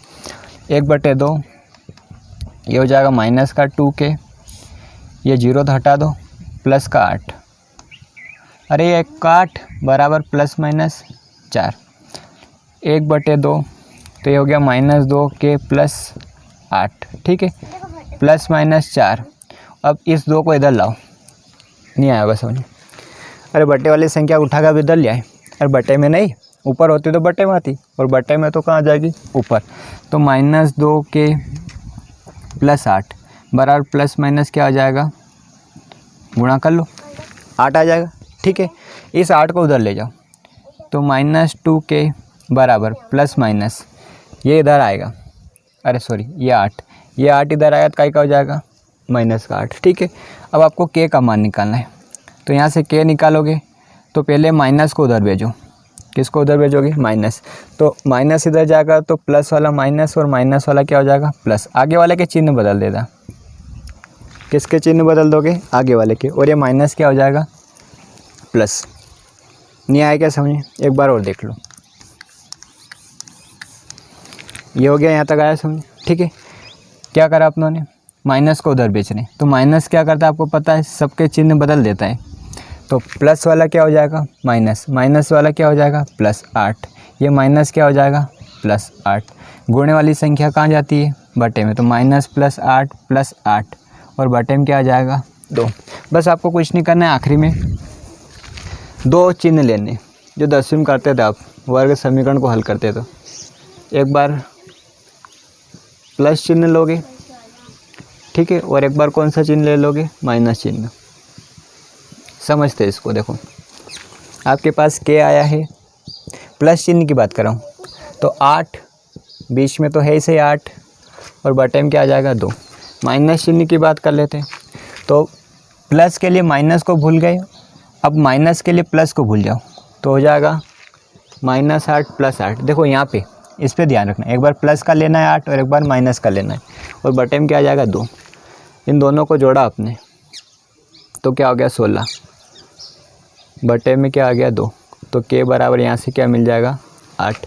1/2 ये हो जाएगा -2k, ये 0 तो हटा दो, प्लस का 8, अरे 1 का 8 बराबर +-4, 1/2 तो ये हो गया -2k + 8, ठीक है, +-4। अब इस 2 को इधर लाओ, नहीं आया होगा समझ। अरे बट्टे वाली संख्या उठा कर इधर ले आए, अरे बट्टे में नहीं, ऊपर होती तो बट्टे में आती, और बट्टे में तो कहाँ जाएगी ऊपर। तो -2k + 8 बराबर प्लस क्या आ जाएगा, गुणा कर लो 8 आ जाएगा, ठीक है। इस 8 को उधर ले जाओ, तो -2k बराबर +- ये इधर आएगा, अरे सॉरी ये 8 इधर आया तो काय का हो जाएगा -8। ठीक है, अब आपको के का मान निकालना है, तो यहाँ से के निकालोगे तो पहले माइनस को उधर भेजो। किसको उधर भेजोगे? माइनस। तो माइनस इधर जाएगा तो प्लस वाला माइनस और माइनस वाला क्या हो जाएगा? प्लस। आगे वाले के चिन्ह बदल देगा। किसके चिन्ह बदल दोगे? आगे वाले के। और ये माइनस क्या हो जाएगा? प्लस। नहीं आया क्या समझे? एक बार और देख लो। ये हो गया, यहाँ तक आया समझे? ठीक है, क्या करा आपने? माइनस को उधर बेच रहे हैं, तो माइनस क्या करता है आपको पता है? सबके चिन्ह बदल देता है। तो प्लस वाला क्या हो जाएगा? माइनस। माइनस वाला क्या हो जाएगा? +8। ये माइनस क्या हो जाएगा? +8। गुणे वाली संख्या कहाँ जाती है? बटे में। तो माइनस +8 +8 और बटे में क्या आ जाएगा? 2। बस आपको कुछ नहीं करना है, आखिरी में 2 चिन्ह लेने जो 10वीं में करते थे आप, वर्ग समीकरण को हल करते तो। एक बार प्लस चिन्ह लोगे, ठीक है, और एक बार कौन सा चिन्ह ले लोगे? माइनस चिन्ह। समझते इसको। देखो आपके पास के आया है, प्लस चिन्ह की बात कर रहा हूँ, तो 8 बीच में तो है ही सही 8 और बटे में क्या आ जाएगा? 2। माइनस चिन्ह की बात कर लेते हैं, तो प्लस के लिए माइनस को भूल गए, अब माइनस के लिए प्लस को भूल जाओ तो हो जाएगा -8 +8। देखो यहाँ पे इस पे ध्यान रखना, एक बार प्लस का लेना है 8 और एक बार माइनस का लेना है, और बटे में क्या आ जाएगा? 2। इन दोनों को जोड़ा आपने तो क्या हो गया? 16। बटे में क्या आ गया? 2। तो के बराबर यहाँ से क्या मिल जाएगा? 8।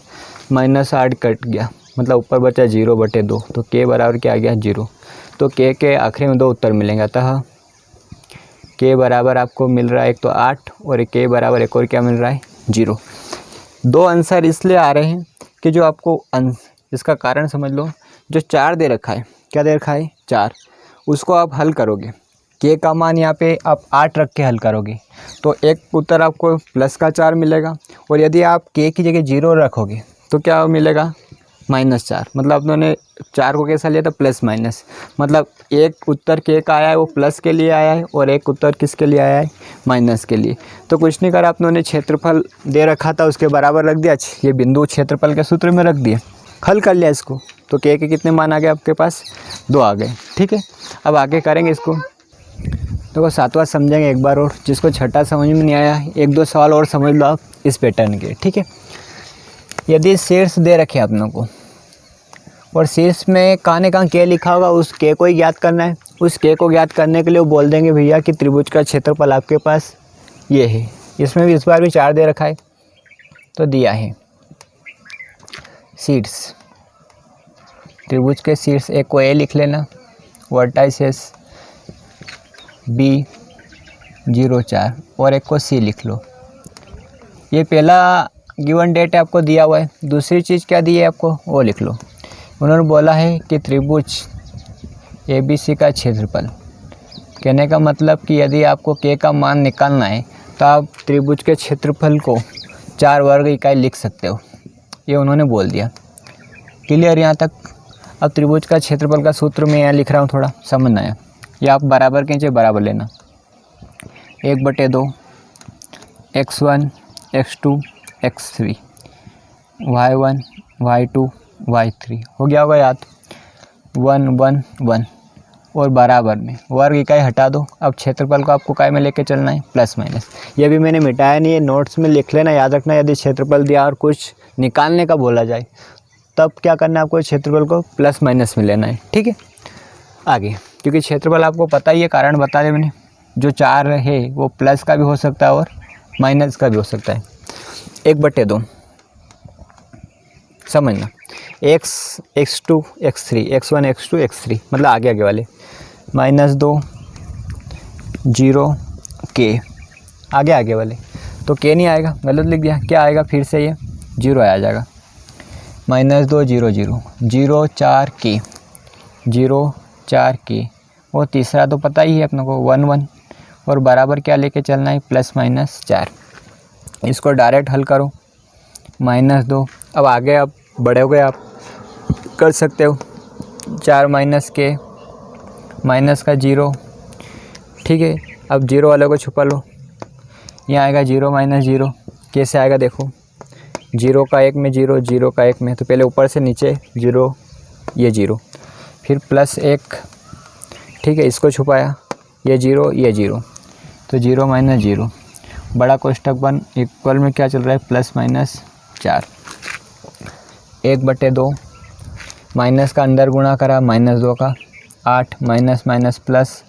-8 कट गया, मतलब ऊपर बचा 0/2, तो के बराबर क्या आ गया? 0। तो के आखिरी में 2 उत्तर मिलेंगे, अतः के बराबर आपको मिल रहा है एक तो 8 और के बराबर एक और क्या मिल रहा है? 0। 2 आंसर इसलिए आ रहे हैं कि जो आपको इसका कारण समझ लो, जो 4 दे रखा है, क्या दे रखा है? 4, उसको आप हल करोगे, के का मान यहाँ पे आप 8 रख के हल करोगे तो एक उत्तर आपको +4 मिलेगा, और यदि आप के की जगह 0 रखोगे तो क्या मिलेगा? -4। मतलब आपने 4 को कैसा लिया था? Plus minus. मतलब एक उत्तर के का आया है वो प्लस के लिए आया है और एक उत्तर किसके लिए आया है? माइनस के लिए। तो कुछ नहीं करा, आपने क्षेत्रफल दे रखा था उसके बराबर रख दिया, ये बिंदु क्षेत्रफल के सूत्र में रख दिए, हल कर लिया इसको, तो के कितने मान आ गए आपके पास? 2 आ गए। ठीक है, अब आगे करेंगे इसको। तो वो 7वां समझेंगे एक बार और, जिसको छठा समझ में नहीं आया 1-2 सवाल और समझ लो आप इस पैटर्न के। ठीक है, यदि शीर्ष दे रखे अपनों को और शीर्ष में कहाँ के लिखा होगा, उस के को ही ज्ञात करना है। उस के को ज्ञात करने के लिए वो बोल देंगे भैया कि त्रिभुज का क्षेत्रफल आपके पास ये है। इसमें भी इस बार भी 4 दे रखा है, तो दिया है शीर्ष, त्रिभुज के शीर्ष एक को ए लिख लेना, वर्टाइसेस B04 और एक को सी लिख लो। ये पहला गिवन डेट आपको दिया हुआ है। दूसरी चीज़ क्या दी है आपको, वो लिख लो। उन्होंने बोला है कि त्रिभुज ABC का क्षेत्रफल, कहने का मतलब कि यदि आपको के का मान निकालना है तो आप त्रिभुज के क्षेत्रफल को 4 वर्ग इकाई लिख सकते हो, ये उन्होंने बोल दिया। क्लियर यहाँ तक? अब त्रिभुज का क्षेत्रफल का सूत्र मैं यहाँ लिख रहा हूँ, थोड़ा समझना है। ये आप बराबर के नीचे बराबर लेना, 1/2 x1 x2 x3 y1 y2 y3 हो गया होगा याद? 1 1 1 और बराबर में वर्ग इकाई हटा दो। अब क्षेत्रफल को आपको काय में लेके चलना है? Plus minus. ये भी मैंने मिटाया नहीं है, नोट्स में लिख लेना, याद रखना। यदि क्षेत्रफल दिया और कुछ निकालने का बोला जाए तब क्या करना है आपको? क्षेत्रफल को प्लस माइनस में लेना है। ठीक है, आगे क्योंकि क्षेत्रफल आपको पता ही है, कारण बता दें मैंने, जो 4 है वो प्लस का भी हो सकता है और माइनस का भी हो सकता है। 1/2 समझना, x x2 x3 x1 x2 x3 मतलब आगे वाले, -2 0 k आगे वाले, तो k नहीं आएगा, गलत लिख दिया। क्या आएगा फिर से? ये 0 आ जाएगा। -2 0 0 0 4 k 0 4 k, और तीसरा तो पता ही है अपने को 1 1 और बराबर क्या लेके चलना है? +-4। इसको डायरेक्ट हल करो, -2। अब आगे आप बड़े हो गए, आप कर सकते हो 4 -k माइनस का 0। ठीक है, अब 0 वाले को छुपा लो, यहाँ आएगा 0 - 0, कैसे आएगा देखो, 0 का 1 में 0 0 का 1 में, तो पहले ऊपर से नीचे 0 ये 0, फिर +1, ठीक है, इसको छुपाया, ये 0 ये 0, तो 0 - 0, बड़ा कोष्ठक बन इक्वल में क्या चल रहा है +-4, 1/2, माइनस का अंदर गुणा करा -2 का 8, माइनस प्लस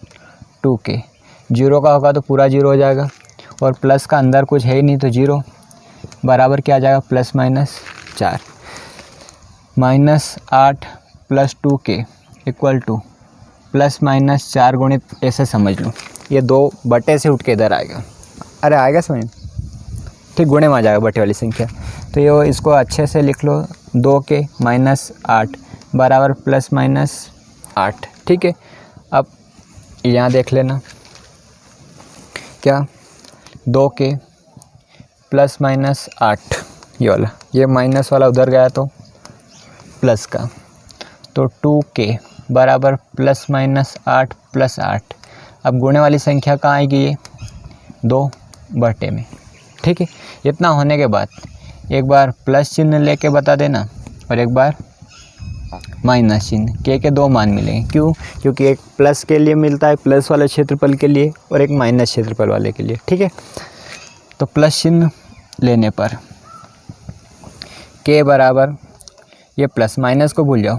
2k, 0 का होगा तो पूरा 0 हो जाएगा, और प्लस का अंदर कुछ है ही नहीं तो 0 बराबर क्या आ जाएगा +-4, -8 + 2k इक्वल टू +-4 गुणित ऐसे समझ लो, ये 2 बटे से उठ के इधर आएगा, अरे आएगा समझ, ठीक, गुणे में आ जाएगा बटे वाली संख्या, तो ये इसको अच्छे से लिख लो 2k -8 बराबर +-8, ठीक है। अब यहाँ देख लेना क्या 2k +-8, ये माइनस वाला उधर गया तो प्लस का, तो 2k बराबर +-8 + 8, अब गुणे वाली संख्या कहाँ आएगी, ये 2 बटे में, ठीक है। इतना होने के बाद एक बार प्लस चिन्ह लेके बता देना और एक बार माइनस चिन्ह, के 2 मान मिलेंगे, क्यों, क्योंकि एक प्लस के लिए मिलता है प्लस वाले क्षेत्रफल के लिए और एक माइनस क्षेत्रफल वाले के लिए, ठीक है। तो प्लस चिन्ह लेने पर के बराबर, ये प्लस माइनस को भूल जाओ,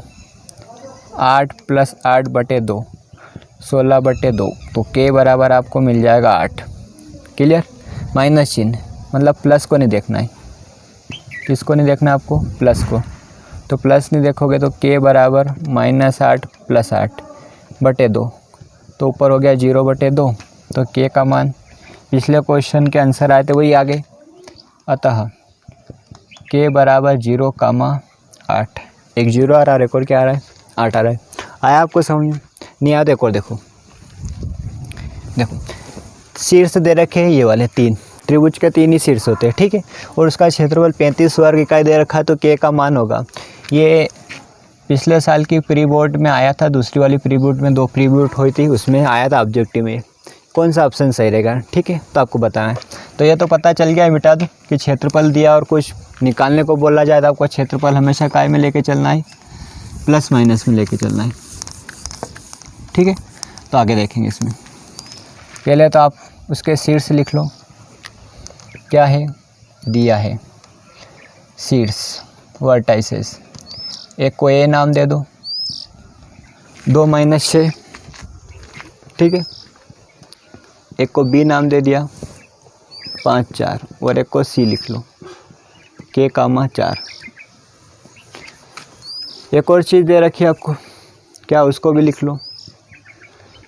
8 + 8/2 16/2, तो के बराबर आपको मिल जाएगा 8, क्लियर। माइनस चिन्ह मतलब प्लस को नहीं देखना है, किसको नहीं देखना आपको, प्लस को, तो प्लस नहीं देखोगे तो के बराबर -8 + 8/2, तो ऊपर हो गया 0/2, तो के का मान पिछले क्वेश्चन के आंसर आए थे वही आगे, अतः के बराबर 0,8, एक 0 आ रहा है, एक और क्या आ रहा है 8 आ रहा है, आया आपको समझ, नहीं आया तो एक और देखो शीर्ष दे रखे हैं ये वाले 3, त्रिभुज के 3 ही शीर्ष होते हैं, ठीक है, और उसका क्षेत्रफल 35 वर्ग इकाई दे रखा है, तो के का मान होगा, ये पिछले साल की प्री बोर्ड में आया था, दूसरी वाली प्री बोर्ड में 2 प्री बोर्ड हुई थी, उसमें आया था ऑब्जेक्टिव में, कौन सा ऑप्शन सही रहेगा, ठीक है, तो आपको बताना है। तो ये तो पता चल गया, मिटा दो कि क्षेत्रफल दिया और कुछ निकालने को बोला जाए तो आपको क्षेत्रफल हमेशा काय में लेके चलना है, प्लस माइनस में लेके चलना है, ठीक है। तो आगे देखेंगे इसमें, पहले तो आप उसके शीर्ष लिख लो, क्या है दिया है शीर्ष वर्टाइसेस, एक को ए नाम दे दो, 2 - 6, ठीक है, एक को बी नाम दे दिया 5 4, और एक को सी लिख लो के, 4। एक और चीज़ दे रखी है आपको, क्या, उसको भी लिख लो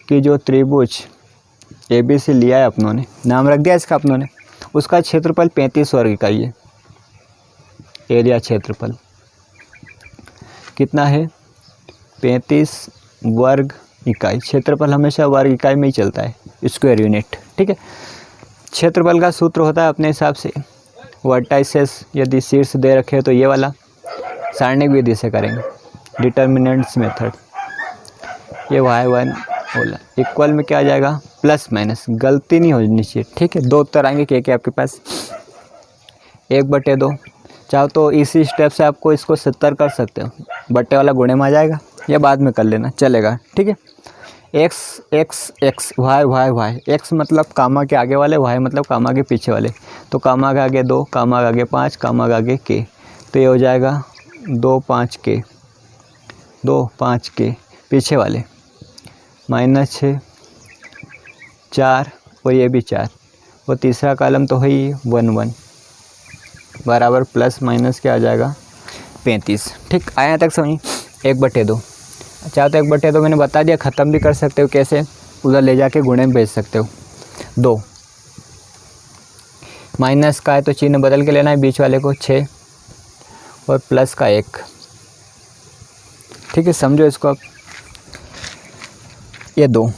कि जो त्रिभुज ABC लिया है अपनों ने, नाम रख दिया इसका अपनों ने, उसका क्षेत्रफल 35 वर्ग इकाई है, एरिया क्षेत्रफल कितना है 35 वर्ग इकाई, क्षेत्रफल हमेशा वर्ग इकाई में ही चलता है, स्क्वायर यूनिट, ठीक है। क्षेत्रफल का सूत्र होता है अपने हिसाब से, वर्टाइसेस यदि शीर्ष दे रखे तो ये वाला, सारणिक विधि से करेंगे, डिटर्मिनेंट्स मेथड, ये y1 बोला इक्वल में क्या आ जाएगा +- गलती नहीं होनी चाहिए, ठीक है। 2 उत्तर आएंगे के आपके पास, 1/2, चाहो तो इसी स्टेप से आपको इसको 70 कर सकते हो, बट्टे वाला गुणे में आ जाएगा, या बाद में कर लेना चलेगा, ठीक है। x x x y y y, x मतलब कामा के आगे वाले, y मतलब कामा के पीछे वाले, तो कामा के आगे 2, कामा के आगे 5, कामा के आगे k, तो ये हो जाएगा 2 5 k, 2 5 k पीछे वाले, -6 4, और ये भी 4, और तीसरा कॉलम तो है ही 1 1 बराबर +- क्या आ जाएगा 35, ठीक। आया तक समझिए, 1/2, चाहे तो 1/2 मैंने बता दिया, ख़त्म भी कर सकते हो, कैसे, उधर ले जाके गुणे में भेज सकते हो, 2 माइनस का है तो चिन्ह बदल के लेना है, बीच वाले को 6 और प्लस का 1, ठीक है, समझो इसको आप, ये 2,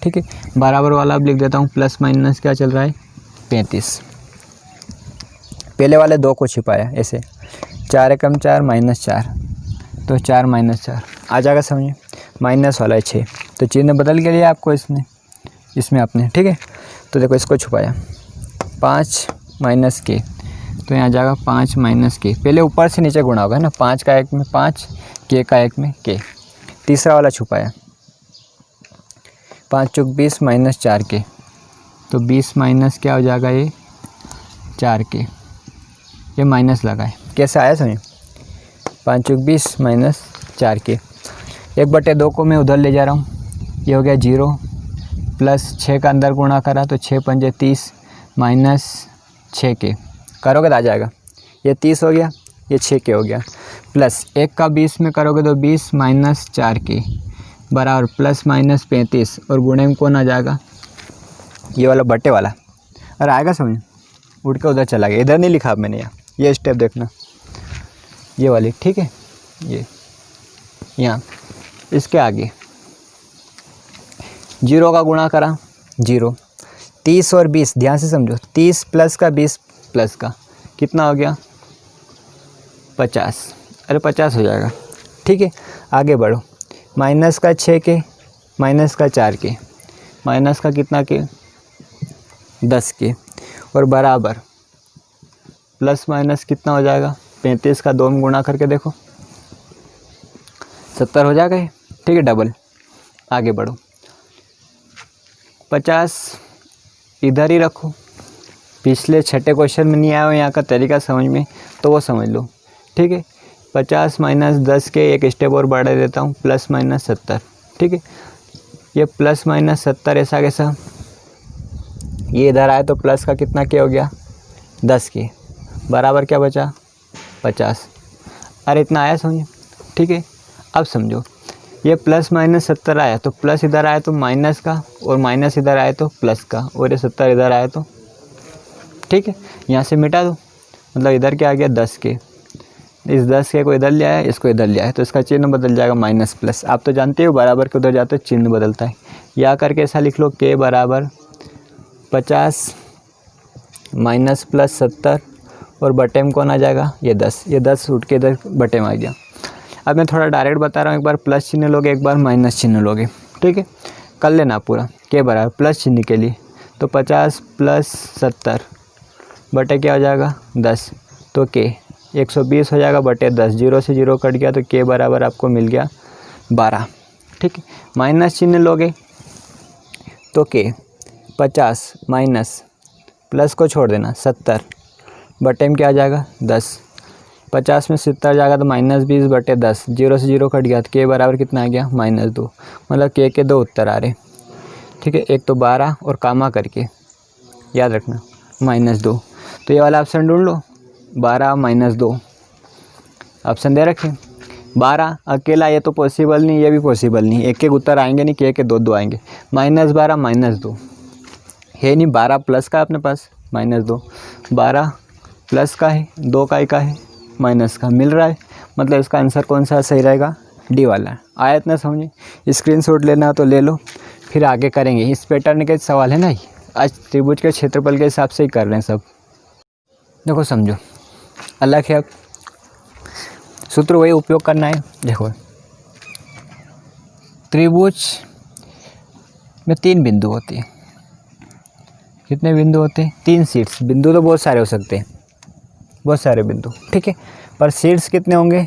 ठीक है, बराबर वाला अब लिख देता हूँ, +- क्या चल रहा है 35, पहले वाले 2 को छिपाया ऐसे, 4 एकम 4 -4, तो 4 - 4 आ जाएगा, समझिए, माइनस वाला है 6, तो चिन्ह बदल के लिए आपको इसमें अपने, ठीक है। तो देखो इसको छुपाया, 5 - k, तो यहाँ जाएगा 5 माइनस के, पहले ऊपर से नीचे गुणा होगा ना, 5 का 1 में 5, के का 1 में के। तीसरा वाला छुपाया, 5 चौक 20 माइनस 4 के, तो 20 माइनस क्या हो जाएगा ये 4 के, ये माइनस लगा है, कैसे आया समझ, 5 चौक 20 माइनस 4 के। 1/2 को मैं उधर ले जा रहा हूँ, ये हो गया 0 प्लस 6 का अंदर गुणा करा तो 6 पंजे 30 माइनस 6 के, करोगे तो आ जाएगा, ये 30 हो गया, ये 6 के हो गया, प्लस 1 का 20 में करोगे तो 20 माइनस 4 के बराबर प्लस माइनस 35, और गुणे में कौन आ जाएगा, ये वाला बटे वाला, और आएगा समझ, उठ के उधर चला गया, इधर नहीं लिखा मैंने यहाँ, ये स्टेप देखना, ये वाली, ठीक है, ये यहाँ इसके आगे 0 का गुणा करा 0, 30 और 20 ध्यान से समझो, 30 प्लस का 20 प्लस का कितना हो गया 50, अरे 50 हो जाएगा, ठीक है। आगे बढ़ो, माइनस का 6 के, माइनस का 4 के, माइनस का कितना के 10 के, और बराबर प्लस माइनस कितना हो जाएगा 35 का 2 में गुणा करके देखो 70 हो जाएगा ये, ठीक है, डबल। आगे बढ़ो, 50 इधर ही रखो, पिछले छठे क्वेश्चन में नहीं आया हो यहाँ का तरीका समझ में तो वो समझ लो, ठीक है। 50 माइनस 10 के एक स्टेप और बढ़ा देता हूँ, प्लस माइनस 70, ठीक है। ये प्लस माइनस 70 ऐसा कैसा, ये इधर आए तो प्लस का कितना के हो गया 10 के, बराबर क्या बचा 50, अरे इतना आया समझो, ठीक है। अब समझो, ये प्लस माइनस 70 आया तो प्लस इधर आया तो माइनस का, और माइनस इधर आया तो प्लस का, और ये 70 इधर आया तो, ठीक है, यहाँ से मिटा दो, मतलब इधर क्या आ गया 10 के, इस 10 के को इधर ले आया, इसको इधर ले आया, तो इसका चिन्ह बदल जाएगा माइनस प्लस। आप तो जानते हो बराबर के उधर जाते हो चिन्ह बदलता है, या करके ऐसा लिख लो के बराबर 50 माइनस प्लस 70, और बटे में कौन आ जाएगा ये 10, ये 10 उठ के इधर बटे में आ गया। अब मैं थोड़ा डायरेक्ट बता रहा हूँ, एक बार प्लस चिन्ह लोगे एक बार माइनस चिन्ह लोगे, ठीक है, कर लेना पूरा। के बराबर प्लस चिन्ह के लिए तो 50 प्लस 70 बटे क्या हो जाएगा 10, तो के 120 हो जाएगा बटे 10, 0 से 0 कट गया तो के बराबर आपको मिल गया 12, ठीक है। माइनस चिन्ह लोगे तो के 50 माइनस प्लस को छोड़ देना 70 बटे में क्या आ जाएगा 10, 50 में 70 जाएगा तो माइनस 20 बटे 10, 0 से 0 कट गया तो के बराबर कितना आ गया -2, मतलब के 2 उत्तर आ रहे, ठीक है। एक तो 12 और कामा करके याद रखना -2, तो ये वाला ऑप्शन ढूंढ लो, 12 -2 ऑप्शन दे रखे। 12 अकेला ये तो पॉसिबल नहीं, ये भी पॉसिबल नहीं, एक उत्तर आएंगे नहीं, के 2 आएंगे, -12 -2 है नहीं, 12 प्लस का अपने पास -2, 12 प्लस का है, 2 का है माइनस का मिल रहा है, मतलब इसका आंसर कौन सा सही रहेगा, डी वाला। आया इतना समझे, स्क्रीनशॉट लेना तो ले लो, फिर आगे करेंगे। इस पैटर्न के सवाल है ना, आज त्रिभुज के क्षेत्रफल के हिसाब से ही कर रहे हैं सब। देखो समझो, अलग है, अब सूत्र वही उपयोग करना है। देखो त्रिभुज में 3 बिंदु होते हैं, कितने बिंदु होते हैं 3 शीर्ष, बिंदु तो बहुत सारे हो सकते हैं, बहुत सारे बिंदु, ठीक है, पर शीर्ष कितने होंगे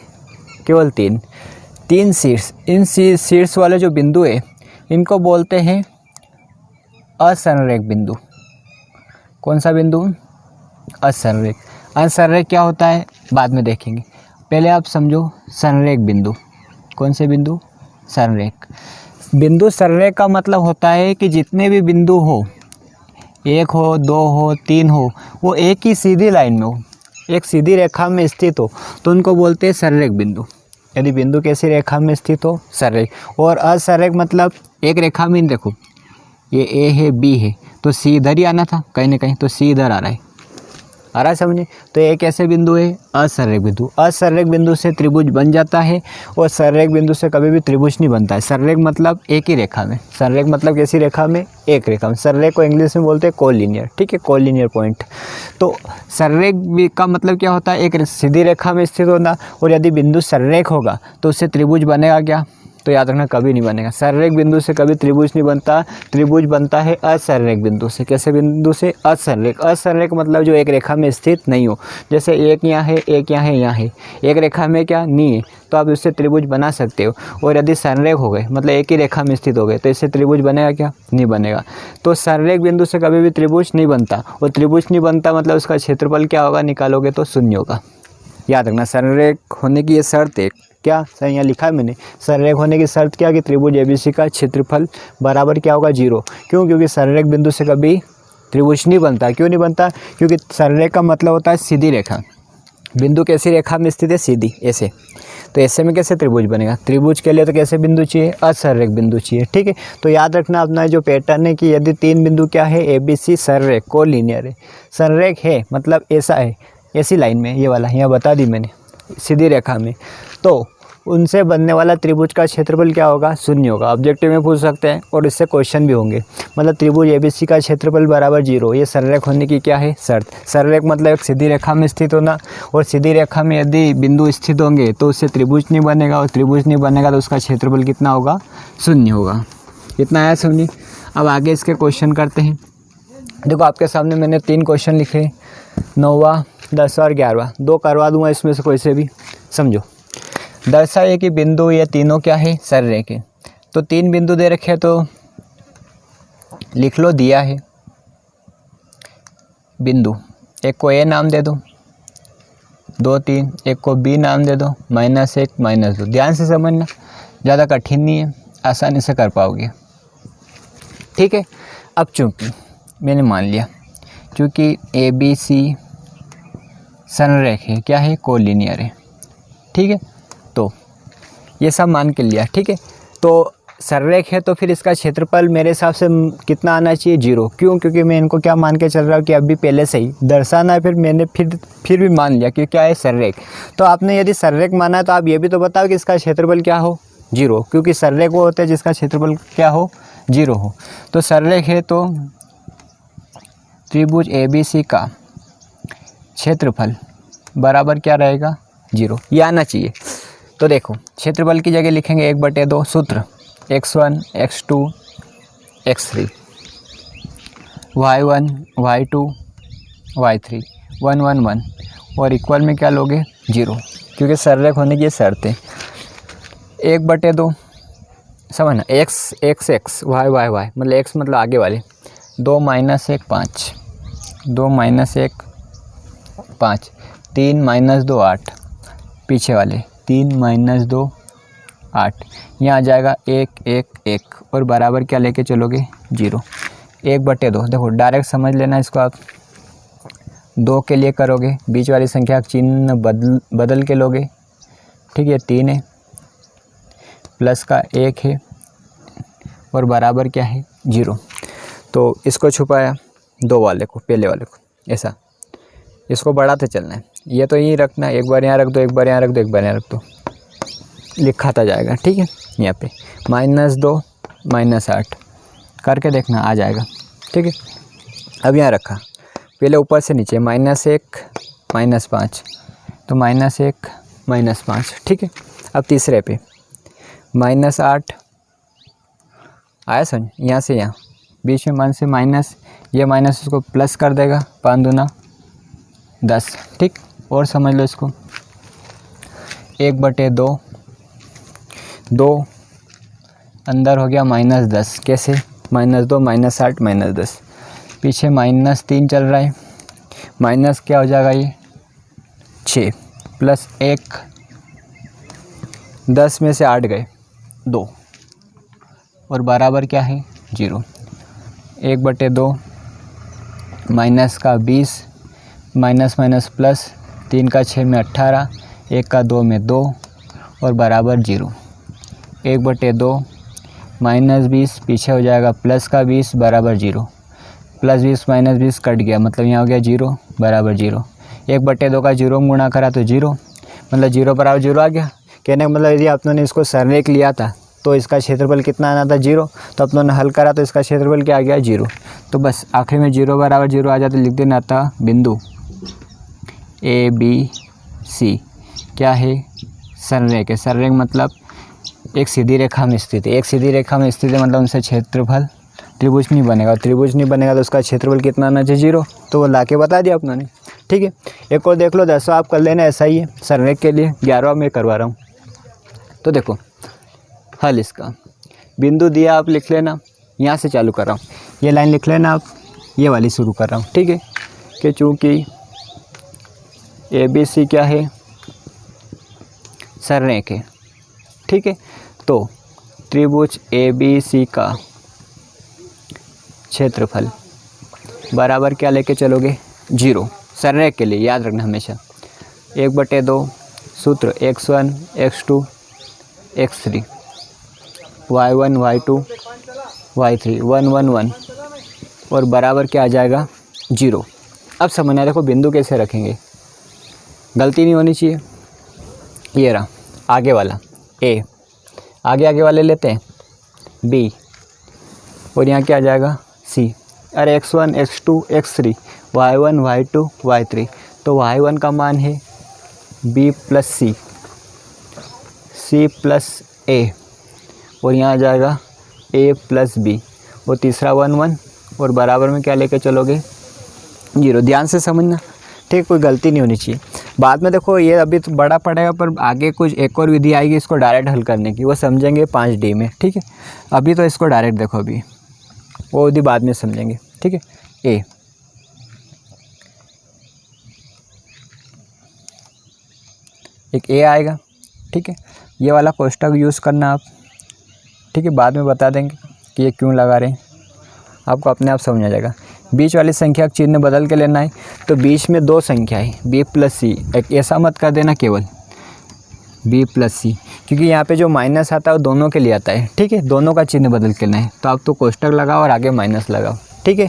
केवल 3 शीर्ष। इन शीर्ष वाले जो बिंदु है इनको बोलते हैं असंरेख बिंदु। कौन सा बिंदु, असंरेख। असंरेख क्या होता है बाद में देखेंगे, पहले आप समझो संरेख बिंदु। कौन से बिंदु, संरेख बिंदु। संरेख का मतलब होता है कि जितने भी बिंदु हो, 1 हो 2 हो 3 हो, वो एक ही सीधी लाइन में हो, एक सीधी रेखा में स्थित हो, तो उनको बोलते हैं संरेख बिंदु। यदि बिंदु कैसी रेखा में स्थित हो, संरेख। और असंरेख मतलब एक रेखा में, देखो ये ए है बी है तो सी इधर ही आना था कहीं ना कहीं, तो सी इधर आ रहा है समझे। तो एक ऐसे बिंदु है असंरेख बिंदु। असंरेख बिंदु से त्रिभुज बन जाता है, और संरेख बिंदु से कभी भी त्रिभुज नहीं बनता है। संरेख मतलब एक ही रेखा में, संरेख मतलब कैसी रेखा में, एक रेखा में। संरेख को इंग्लिश में बोलते हैं कोलिनियर, ठीक है, कोलिनियर पॉइंट। तो संरेख का मतलब क्या होता है, एक सीधी रेखा में स्थित होना, और यदि बिंदु संरेख होगा तो उससे त्रिभुज बनेगा क्या, तो याद रखना कभी नहीं बनेगा। सररेख बिंदु से कभी त्रिभुज नहीं बनता, त्रिभुज बनता है असररेख बिंदु से। कैसे बिंदु से? असररेख। असररेख मतलब जो एक रेखा में स्थित नहीं हो, जैसे एक यहाँ है, एक यहाँ है, यहाँ है, एक रेखा में क्या नहीं है, तो आप इससे त्रिभुज बना सकते हो। और यदि संरेख हो गए मतलब एक ही रेखा में स्थित हो गए तो इससे त्रिभुज बनेगा क्या? नहीं बनेगा। तो संरेख बिंदु से कभी भी त्रिभुज नहीं बनता, और त्रिभुज नहीं बनता मतलब उसका क्षेत्रफल क्या होगा? निकालोगे तो शून्य होगा। याद रखना संरेख होने की ये शर्त है। क्या सर यहाँ लिखा है मैंने? संरेख होने की शर्त क्या कि त्रिभुज एबीसी का क्षेत्रफल बराबर क्या होगा? 0। क्यों? क्योंकि संरेख बिंदु से कभी त्रिभुज नहीं बनता। क्यों नहीं बनता? क्योंकि संरेख का मतलब होता है सीधी रेखा। बिंदु कैसी रेखा में स्थित है? सीधी, ऐसे। तो ऐसे में कैसे त्रिभुज बनेगा? त्रिभुज के लिए तो कैसे बिंदु चाहिए? असररेख बिंदु चाहिए। ठीक है, तो याद रखना अपना जो पैटर्न है कि यदि 3 बिंदु क्या है? एबीसी संरेख कोलिनियर है। संरेख है मतलब ऐसा है, ऐसी लाइन में, ये वाला यहाँ बता दी मैंने, सीधी रेखा में, तो उनसे बनने वाला त्रिभुज का क्षेत्रफल क्या होगा? शून्य होगा। ऑब्जेक्टिव में पूछ सकते हैं और इससे क्वेश्चन भी होंगे। मतलब त्रिभुज एबीसी का क्षेत्रफल बराबर 0, ये संरेख होने की क्या है? शर्त। संरेख मतलब एक सीधी रेखा में स्थित होना, और सीधी रेखा में यदि बिंदु स्थित होंगे तो उससे त्रिभुज नहीं बनेगा, और त्रिभुज नहीं बनेगा तो उसका क्षेत्रफल कितना होगा? शून्य होगा। इतना आया समझिए। अब आगे इसके क्वेश्चन करते हैं। देखो आपके सामने मैंने 3 क्वेश्चन लिखे, 9वां, 10वां और 11वां। 2 करवा दूंगा इसमें से कोई से भी। समझो, दर्शाइए कि बिंदु ये तीनों क्या है? सररेख है। तो 3 बिंदु दे रखे हैं तो लिख लो, दिया है बिंदु, एक को ए नाम दे दो, 2 3, एक को बी नाम दे दो, -1 -2। ध्यान से समझना, ज़्यादा कठिन नहीं है, आसानी से कर पाओगे। ठीक है। अब चूँकि मैंने मान लिया क्योंकि ए बी सी संरेख है, क्या है? कोलिनियर है। ठीक है, तो ये सब मान के लिया। ठीक है, तो संरेख है तो फिर इसका क्षेत्रफल मेरे हिसाब से कितना आना चाहिए? 0। क्यों? क्योंकि मैं इनको क्या मान के चल रहा हूँ कि अभी पहले से ही दर्शाना है, फिर मैंने फिर भी मान लिया कि क्या है? संरेख। तो आपने यदि संरेख माना है तो आप ये भी तो बताओ कि इसका क्षेत्रफल क्या हो? 0, क्योंकि संरेख वो होते हैं जिसका क्षेत्रफल क्या हो? 0 हो। तो संरेख है तो त्रिभुज एबीसी का क्षेत्रफल बराबर क्या रहेगा? 0। ये आना चाहिए। तो देखो, क्षेत्रफल की जगह लिखेंगे 1/2 सूत्र, x1 x2 x3, y1 y2 y3, 1 1 1, और इक्वल में क्या लोगे? 0, क्योंकि संरेख होने की ये शर्त है। 1/2 समझना, x x x y y y मतलब x मतलब आगे वाले, 2 - 1 5, 2 - 1 5, 3 - 2 8, पीछे वाले 3 - 2 8, यहाँ आ जाएगा 1 1 1, और बराबर क्या लेके चलोगे? 0। 1/2 देखो डायरेक्ट समझ लेना इसको आप। 2 के लिए करोगे, बीच वाली संख्या का चिन्ह बदल के लोगे। ठीक है, 3 है, प्लस का 1 है, और बराबर क्या है? 0। तो इसको छुपाया 2 वाले को, पहले वाले को, ऐसा इसको बढ़ाते चलना है। ये तो यहीं रखना, एक बार यहाँ रख दो, एक बार यहाँ रख दो, एक बार यहाँ रख दो, लिखाता जाएगा। ठीक है, यहाँ पे -2 -8 करके देखना, आ जाएगा। ठीक है, अब यहाँ रखा, पहले ऊपर से नीचे -1 -5, तो -1 -5। ठीक है, अब तीसरे पे -8 आया समझ, यहाँ से यहाँ बीच में मन से माइनस, ये माइनस उसको प्लस कर देगा, 5 दूना 10। ठीक, और समझ लो इसको, 1/2, 2 अंदर हो गया -10। कैसे? -2 -8 -10, पीछे -3 चल रहा है, माइनस क्या हो जाएगा ये 6, प्लस 1, 10 में से 8 गए 2, और बराबर क्या है? 0। 1/2 माइनस का 20, माइनस माइनस प्लस, 3 का 6 में 18, 1 का 2 में 2, और बराबर 0। 1/2 -20, पीछे हो जाएगा प्लस का 20, बराबर 0। प्लस 20 -20 कट गया, मतलब यहाँ हो गया 0, बराबर 0। 1/2 का 0 में गुणा करा तो 0, मतलब 0 बराबर 0 आ गया। कहने का मतलब यदि आपने इसको संरेख लिया था तो इसका क्षेत्रफल कितना आना था? 0। तो अपनों ने हल करा तो इसका क्षेत्रफल क्या आ गया? 0। तो बस आखिर में 0 बराबर 0 आ जाता, लिख देना था बिंदु A B C क्या है? संरेख है। संरेख मतलब एक सीधी रेखा में स्थित है, एक सीधी रेखा में स्थित है मतलब उनसे क्षेत्रफल त्रिभुज नहीं बनेगा, त्रिभुज नहीं बनेगा तो उसका क्षेत्रफल कितना आना चाहिए 0, तो वो ला के बता दिया अपना ने। ठीक है, एक और देख लो 10वां आप कर लेना, ऐसा ही है सरनेक के लिए, 11वां मैं करवा रहा हूँ। तो देखो हल इसका बिंदु दिया आप लिख लेना, यहाँ से चालू कर रहा हूँ, ये लाइन लिख लेना आप, ये वाली शुरू कर रहा हूँ। ठीक है, कि चूँकि ABC क्या है, सरनेक है। ठीक है, तो त्रिभुज ABC का क्षेत्रफल बराबर क्या लेके चलोगे 0, सरनेक के लिए याद रखना हमेशा, 1/2 सूत्र x1 x2 x3 y1 y2 y3 1 1 1 और बराबर क्या आ जाएगा 0। अब समझना, देखो बिंदु कैसे रखेंगे, गलती नहीं होनी चाहिए। ये रहा आगे वाला A, आगे वाले लेते हैं B और यहाँ क्या आ जाएगा C। अरे x1 x2 x3 y1 y2 y3, तो y1 का मान है B + C, C + A और यहाँ आ जाएगा A + B और तीसरा 1 1 और बराबर में क्या लेके चलोगे 0। ध्यान से समझना, ठीक, कोई गलती नहीं होनी चाहिए। बाद में देखो ये अभी तो बड़ा पड़ेगा, पर आगे कुछ एक और विधि आएगी इसको डायरेक्ट हल करने की, वो समझेंगे 5D में। ठीक है, अभी तो इसको डायरेक्ट देखो, अभी वो विधि बाद में समझेंगे। ठीक है, A एक A आएगा। ठीक है, ये वाला कोष्ठक यूज़ करना आप। ठीक है, बाद में बता देंगे कि ये क्यों लगा रहे हैं, आपको अपने आप समझ आ जाएगा। बीच वाली संख्या का चिन्ह बदल के लेना है, तो बीच में 2 संख्या है B + C, एक ऐसा मत कर देना केवल B + C, क्योंकि यहाँ पे जो माइनस आता है वो दोनों के लिए आता है। ठीक है, दोनों का चिन्ह बदल के लेना है, तो आप तो कोष्ठक लगाओ और आगे माइनस लगाओ। ठीक है,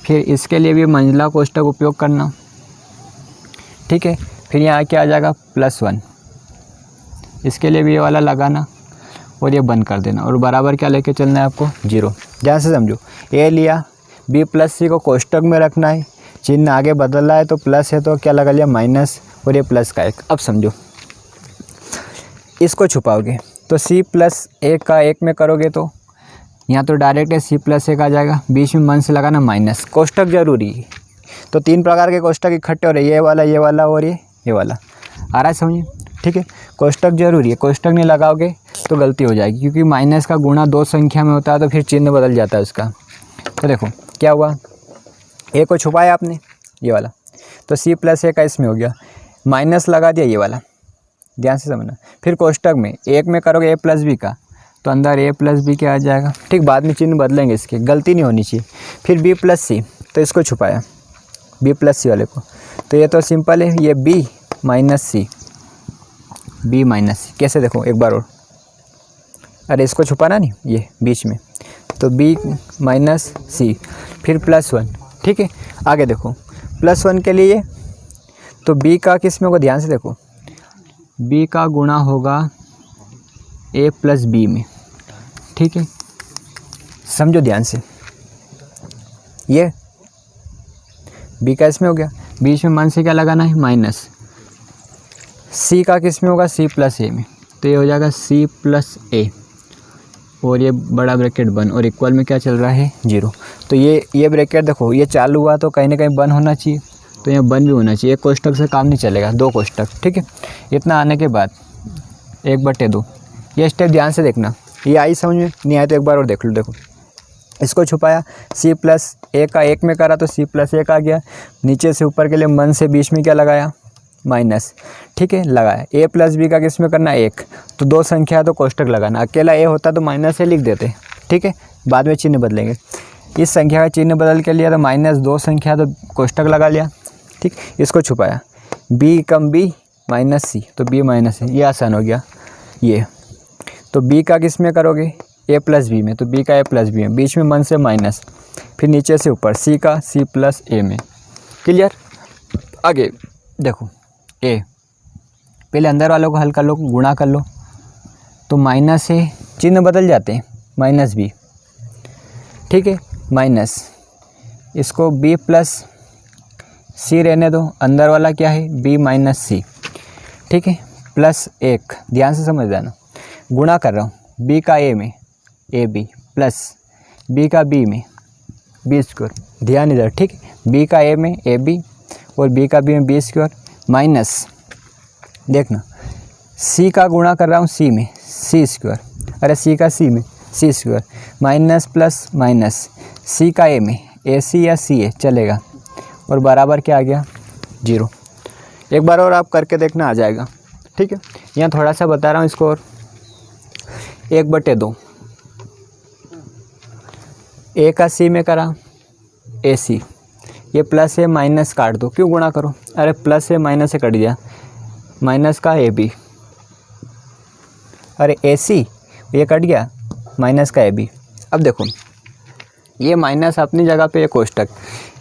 फिर इसके लिए भी मंझला कोष्ठक उपयोग करना। ठीक है, फिर यहाँ क्या आ जाएगा +1, इसके लिए भी ये वाला लगाना और ये बंद कर देना और बराबर क्या लेके चलना है आपको 0। ध्यान से समझो, A लिया, B + C को कोष्ठक में रखना है, चिन्ह आगे बदला है तो प्लस है तो क्या लगा लिया माइनस और ये प्लस का 1। अब समझो, इसको छुपाओगे तो C + A का 1 में करोगे तो यहाँ तो डायरेक्ट है C + 1 आ जाएगा, बीच में मन से लगाना माइनस। कोष्ठक जरूरी है, तो 3 प्रकार के कोष्ठक इकट्ठे हो रहे, ये वाला और ये वाला। आ रहा है समझिए। ठीक है, कोष्ठक जरूरी है, कोष्ठक नहीं लगाओगे तो गलती हो जाएगी, क्योंकि माइनस का गुणा 2 संख्या में होता है तो फिर चिन्ह बदल जाता है उसका। तो देखो क्या हुआ, A को छुपाया आपने ये वाला, तो C + A का इसमें हो गया, माइनस लगा दिया ये वाला। ध्यान से समझना, फिर कोष्ठक में 1 में करोगे A + B का, तो अंदर A + B क्या आ जाएगा। ठीक, बाद में चिन्ह बदलेंगे, इसके गलती नहीं होनी चाहिए। फिर B + C, तो इसको छुपाया B + C वाले को, तो ये तो सिंपल है, ये B - C, B - C कैसे देखो एक बार और, अरे इसको छुपाना नहीं, ये बीच में, तो B - C फिर +1। ठीक है, आगे देखो +1 के लिए, तो B का किस में होगा, ध्यान से देखो, B का गुणा होगा A + B में। ठीक है, समझो ध्यान से, ये B का इसमें हो गया, बीच में मन से क्या लगाना है माइनस। C का किस में होगा C + A में, तो ये हो जाएगा C + A और ये बड़ा ब्रैकेट बंद और इक्वल में क्या चल रहा है 0। तो ये ब्रैकेट देखो, ये चालू हुआ तो कहीं ना कहीं बंद होना चाहिए, तो यहाँ बंद भी होना चाहिए। एक कोष्ठक से काम नहीं चलेगा, 2 कोष्ठक। ठीक है, इतना आने के बाद 1/2, ये स्टेप ध्यान से देखना, ये आई समझ में, नहीं आए तो एक बार और देख लो। देखो इसको छुपाया, C + A का 1 में करा तो C + 1 आ गया, नीचे से ऊपर के लिए मन से बीच में क्या लगाया माइनस। ठीक है, लगाया। A + B का किस में करना 1, तो 2 संख्या है तो कोष्ठक लगाना, अकेला A होता तो माइनस से लिख देते। ठीक है, बाद में चिन्ह बदलेंगे, इस संख्या का चिन्ह बदल के लिया तो -2 संख्या तो कोष्ठक लगा लिया। ठीक, इसको छुपाया, B = B - C, तो B - C, ये आसान हो गया। ये तो B का किस में करोगे A + B में, तो B का A + B में, बीच में मन से माइनस, फिर नीचे से ऊपर C का C + A में। क्लियर, आगे देखो A, पहले अंदर वालों को हल कर लो, गुणा कर लो, तो माइनस से चिन्ह बदल जाते हैं -B। ठीक है, माइनस, इसको B + C रहने दो, अंदर वाला क्या है B - C। ठीक है, +1, ध्यान से समझ जाना, गुणा कर रहा हूँ बी का ए में ए बी प्लस बी का बी में बी स्क्वायर, ध्यान इधर, ठीक है, बी का ए में ए बी और बी का बी में बी स्क्वायर माइनस, देखना सी का गुणा कर रहा हूँ सी में सी स्क्वायर, अरे सी का सी में सी स्क्वायर माइनस प्लस माइनस सी का ए में ए सी या सी ए चलेगा और बराबर क्या आ गया 0। एक बार और आप करके देखना, आ जाएगा, ठीक है। यहाँ थोड़ा सा बता रहा हूँ इसको, और 1/2 ए का सी में करा ए सी, ये प्लस है माइनस काट दो, क्यों गुणा करो, अरे प्लस है माइनस से कट गया, माइनस का ए बी, अरे ए सी ये कट गया माइनस का ए बी। अब देखो ये माइनस अपनी जगह पे, ये कोष्टक,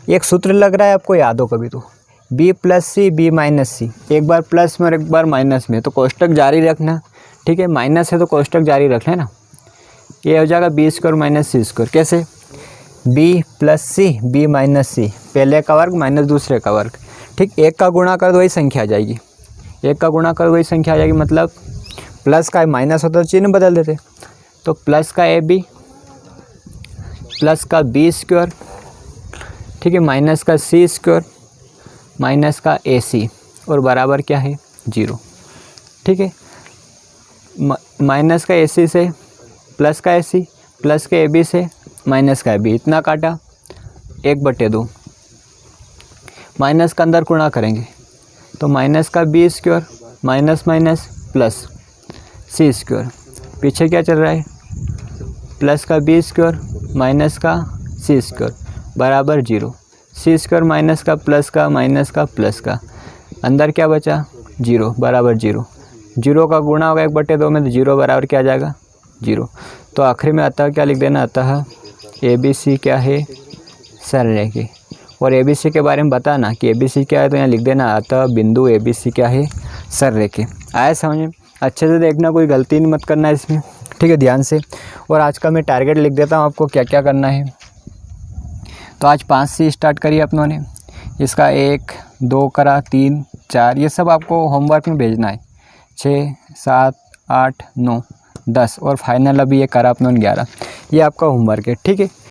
एक सूत्र लग रहा है आपको, याद हो कभी तो, B plus C B minus C, एक बार प्लस में और एक बार माइनस में, तो कोष्टक जारी रखना, ठीक है, माइनस है तो कोष्टक जारी रख लेना। ये हो जाएगा B square minus C square, कैसे, B plus C B minus C, पहले का वर्ग माइनस दूसरे का वर्ग, ठीक, एक का गुणा कर दो वही संख्या आ जाएगी, एक का गुणा कर वही संख्या आ जाएगी, मतलब प्लस का माइनस होता तो चिन्ह बदल देते, तो प्लस का ए बी प्लस का बी स्क्वायर, ठीक है, माइनस का सी स्क्वायर माइनस का ए सी और बराबर क्या है 0, ठीक है। माइनस का ए सी से प्लस का ए सी, प्लस के ए बी से माइनस का ए बी, इतना काटा 1/2, माइनस का अंदर गुणा करेंगे तो माइनस का B square minus minus plus C square, पीछे क्या चल रहा है, प्लस का बी स्क्वायर माइनस का सी स्क्वायर बराबर 0, सी स्क्वायर माइनस का प्लस का माइनस का प्लस का, अंदर क्या बचा 0 बराबर 0, 0 का गुणा होगा 1/2 में, तो 0 बराबर क्या आ जाएगा 0। तो आखिरी में अतः क्या लिख देना, अतः ए बी सी क्या है, सररेखा, और ए बी सी के बारे में बताना कि ए बी सी क्या है, तो यहाँ लिख देना अतः बिंदु ए बी सी क्या है, सररेखा। आया समझ में, अच्छे से देखना, कोई गलती नहीं मत करना इसमें, ठीक है, ध्यान से। और आज का मैं टारगेट लिख देता हूँ आपको क्या क्या करना है। तो आज 5 से स्टार्ट करिए अपनों ने, इसका 1 2 करा, 3 4, ये सब आपको होमवर्क में भेजना है, 6 7 8 9 10 और फाइनल अभी ये करा अपनों ने 11, ये आपका होमवर्क है, ठीक है।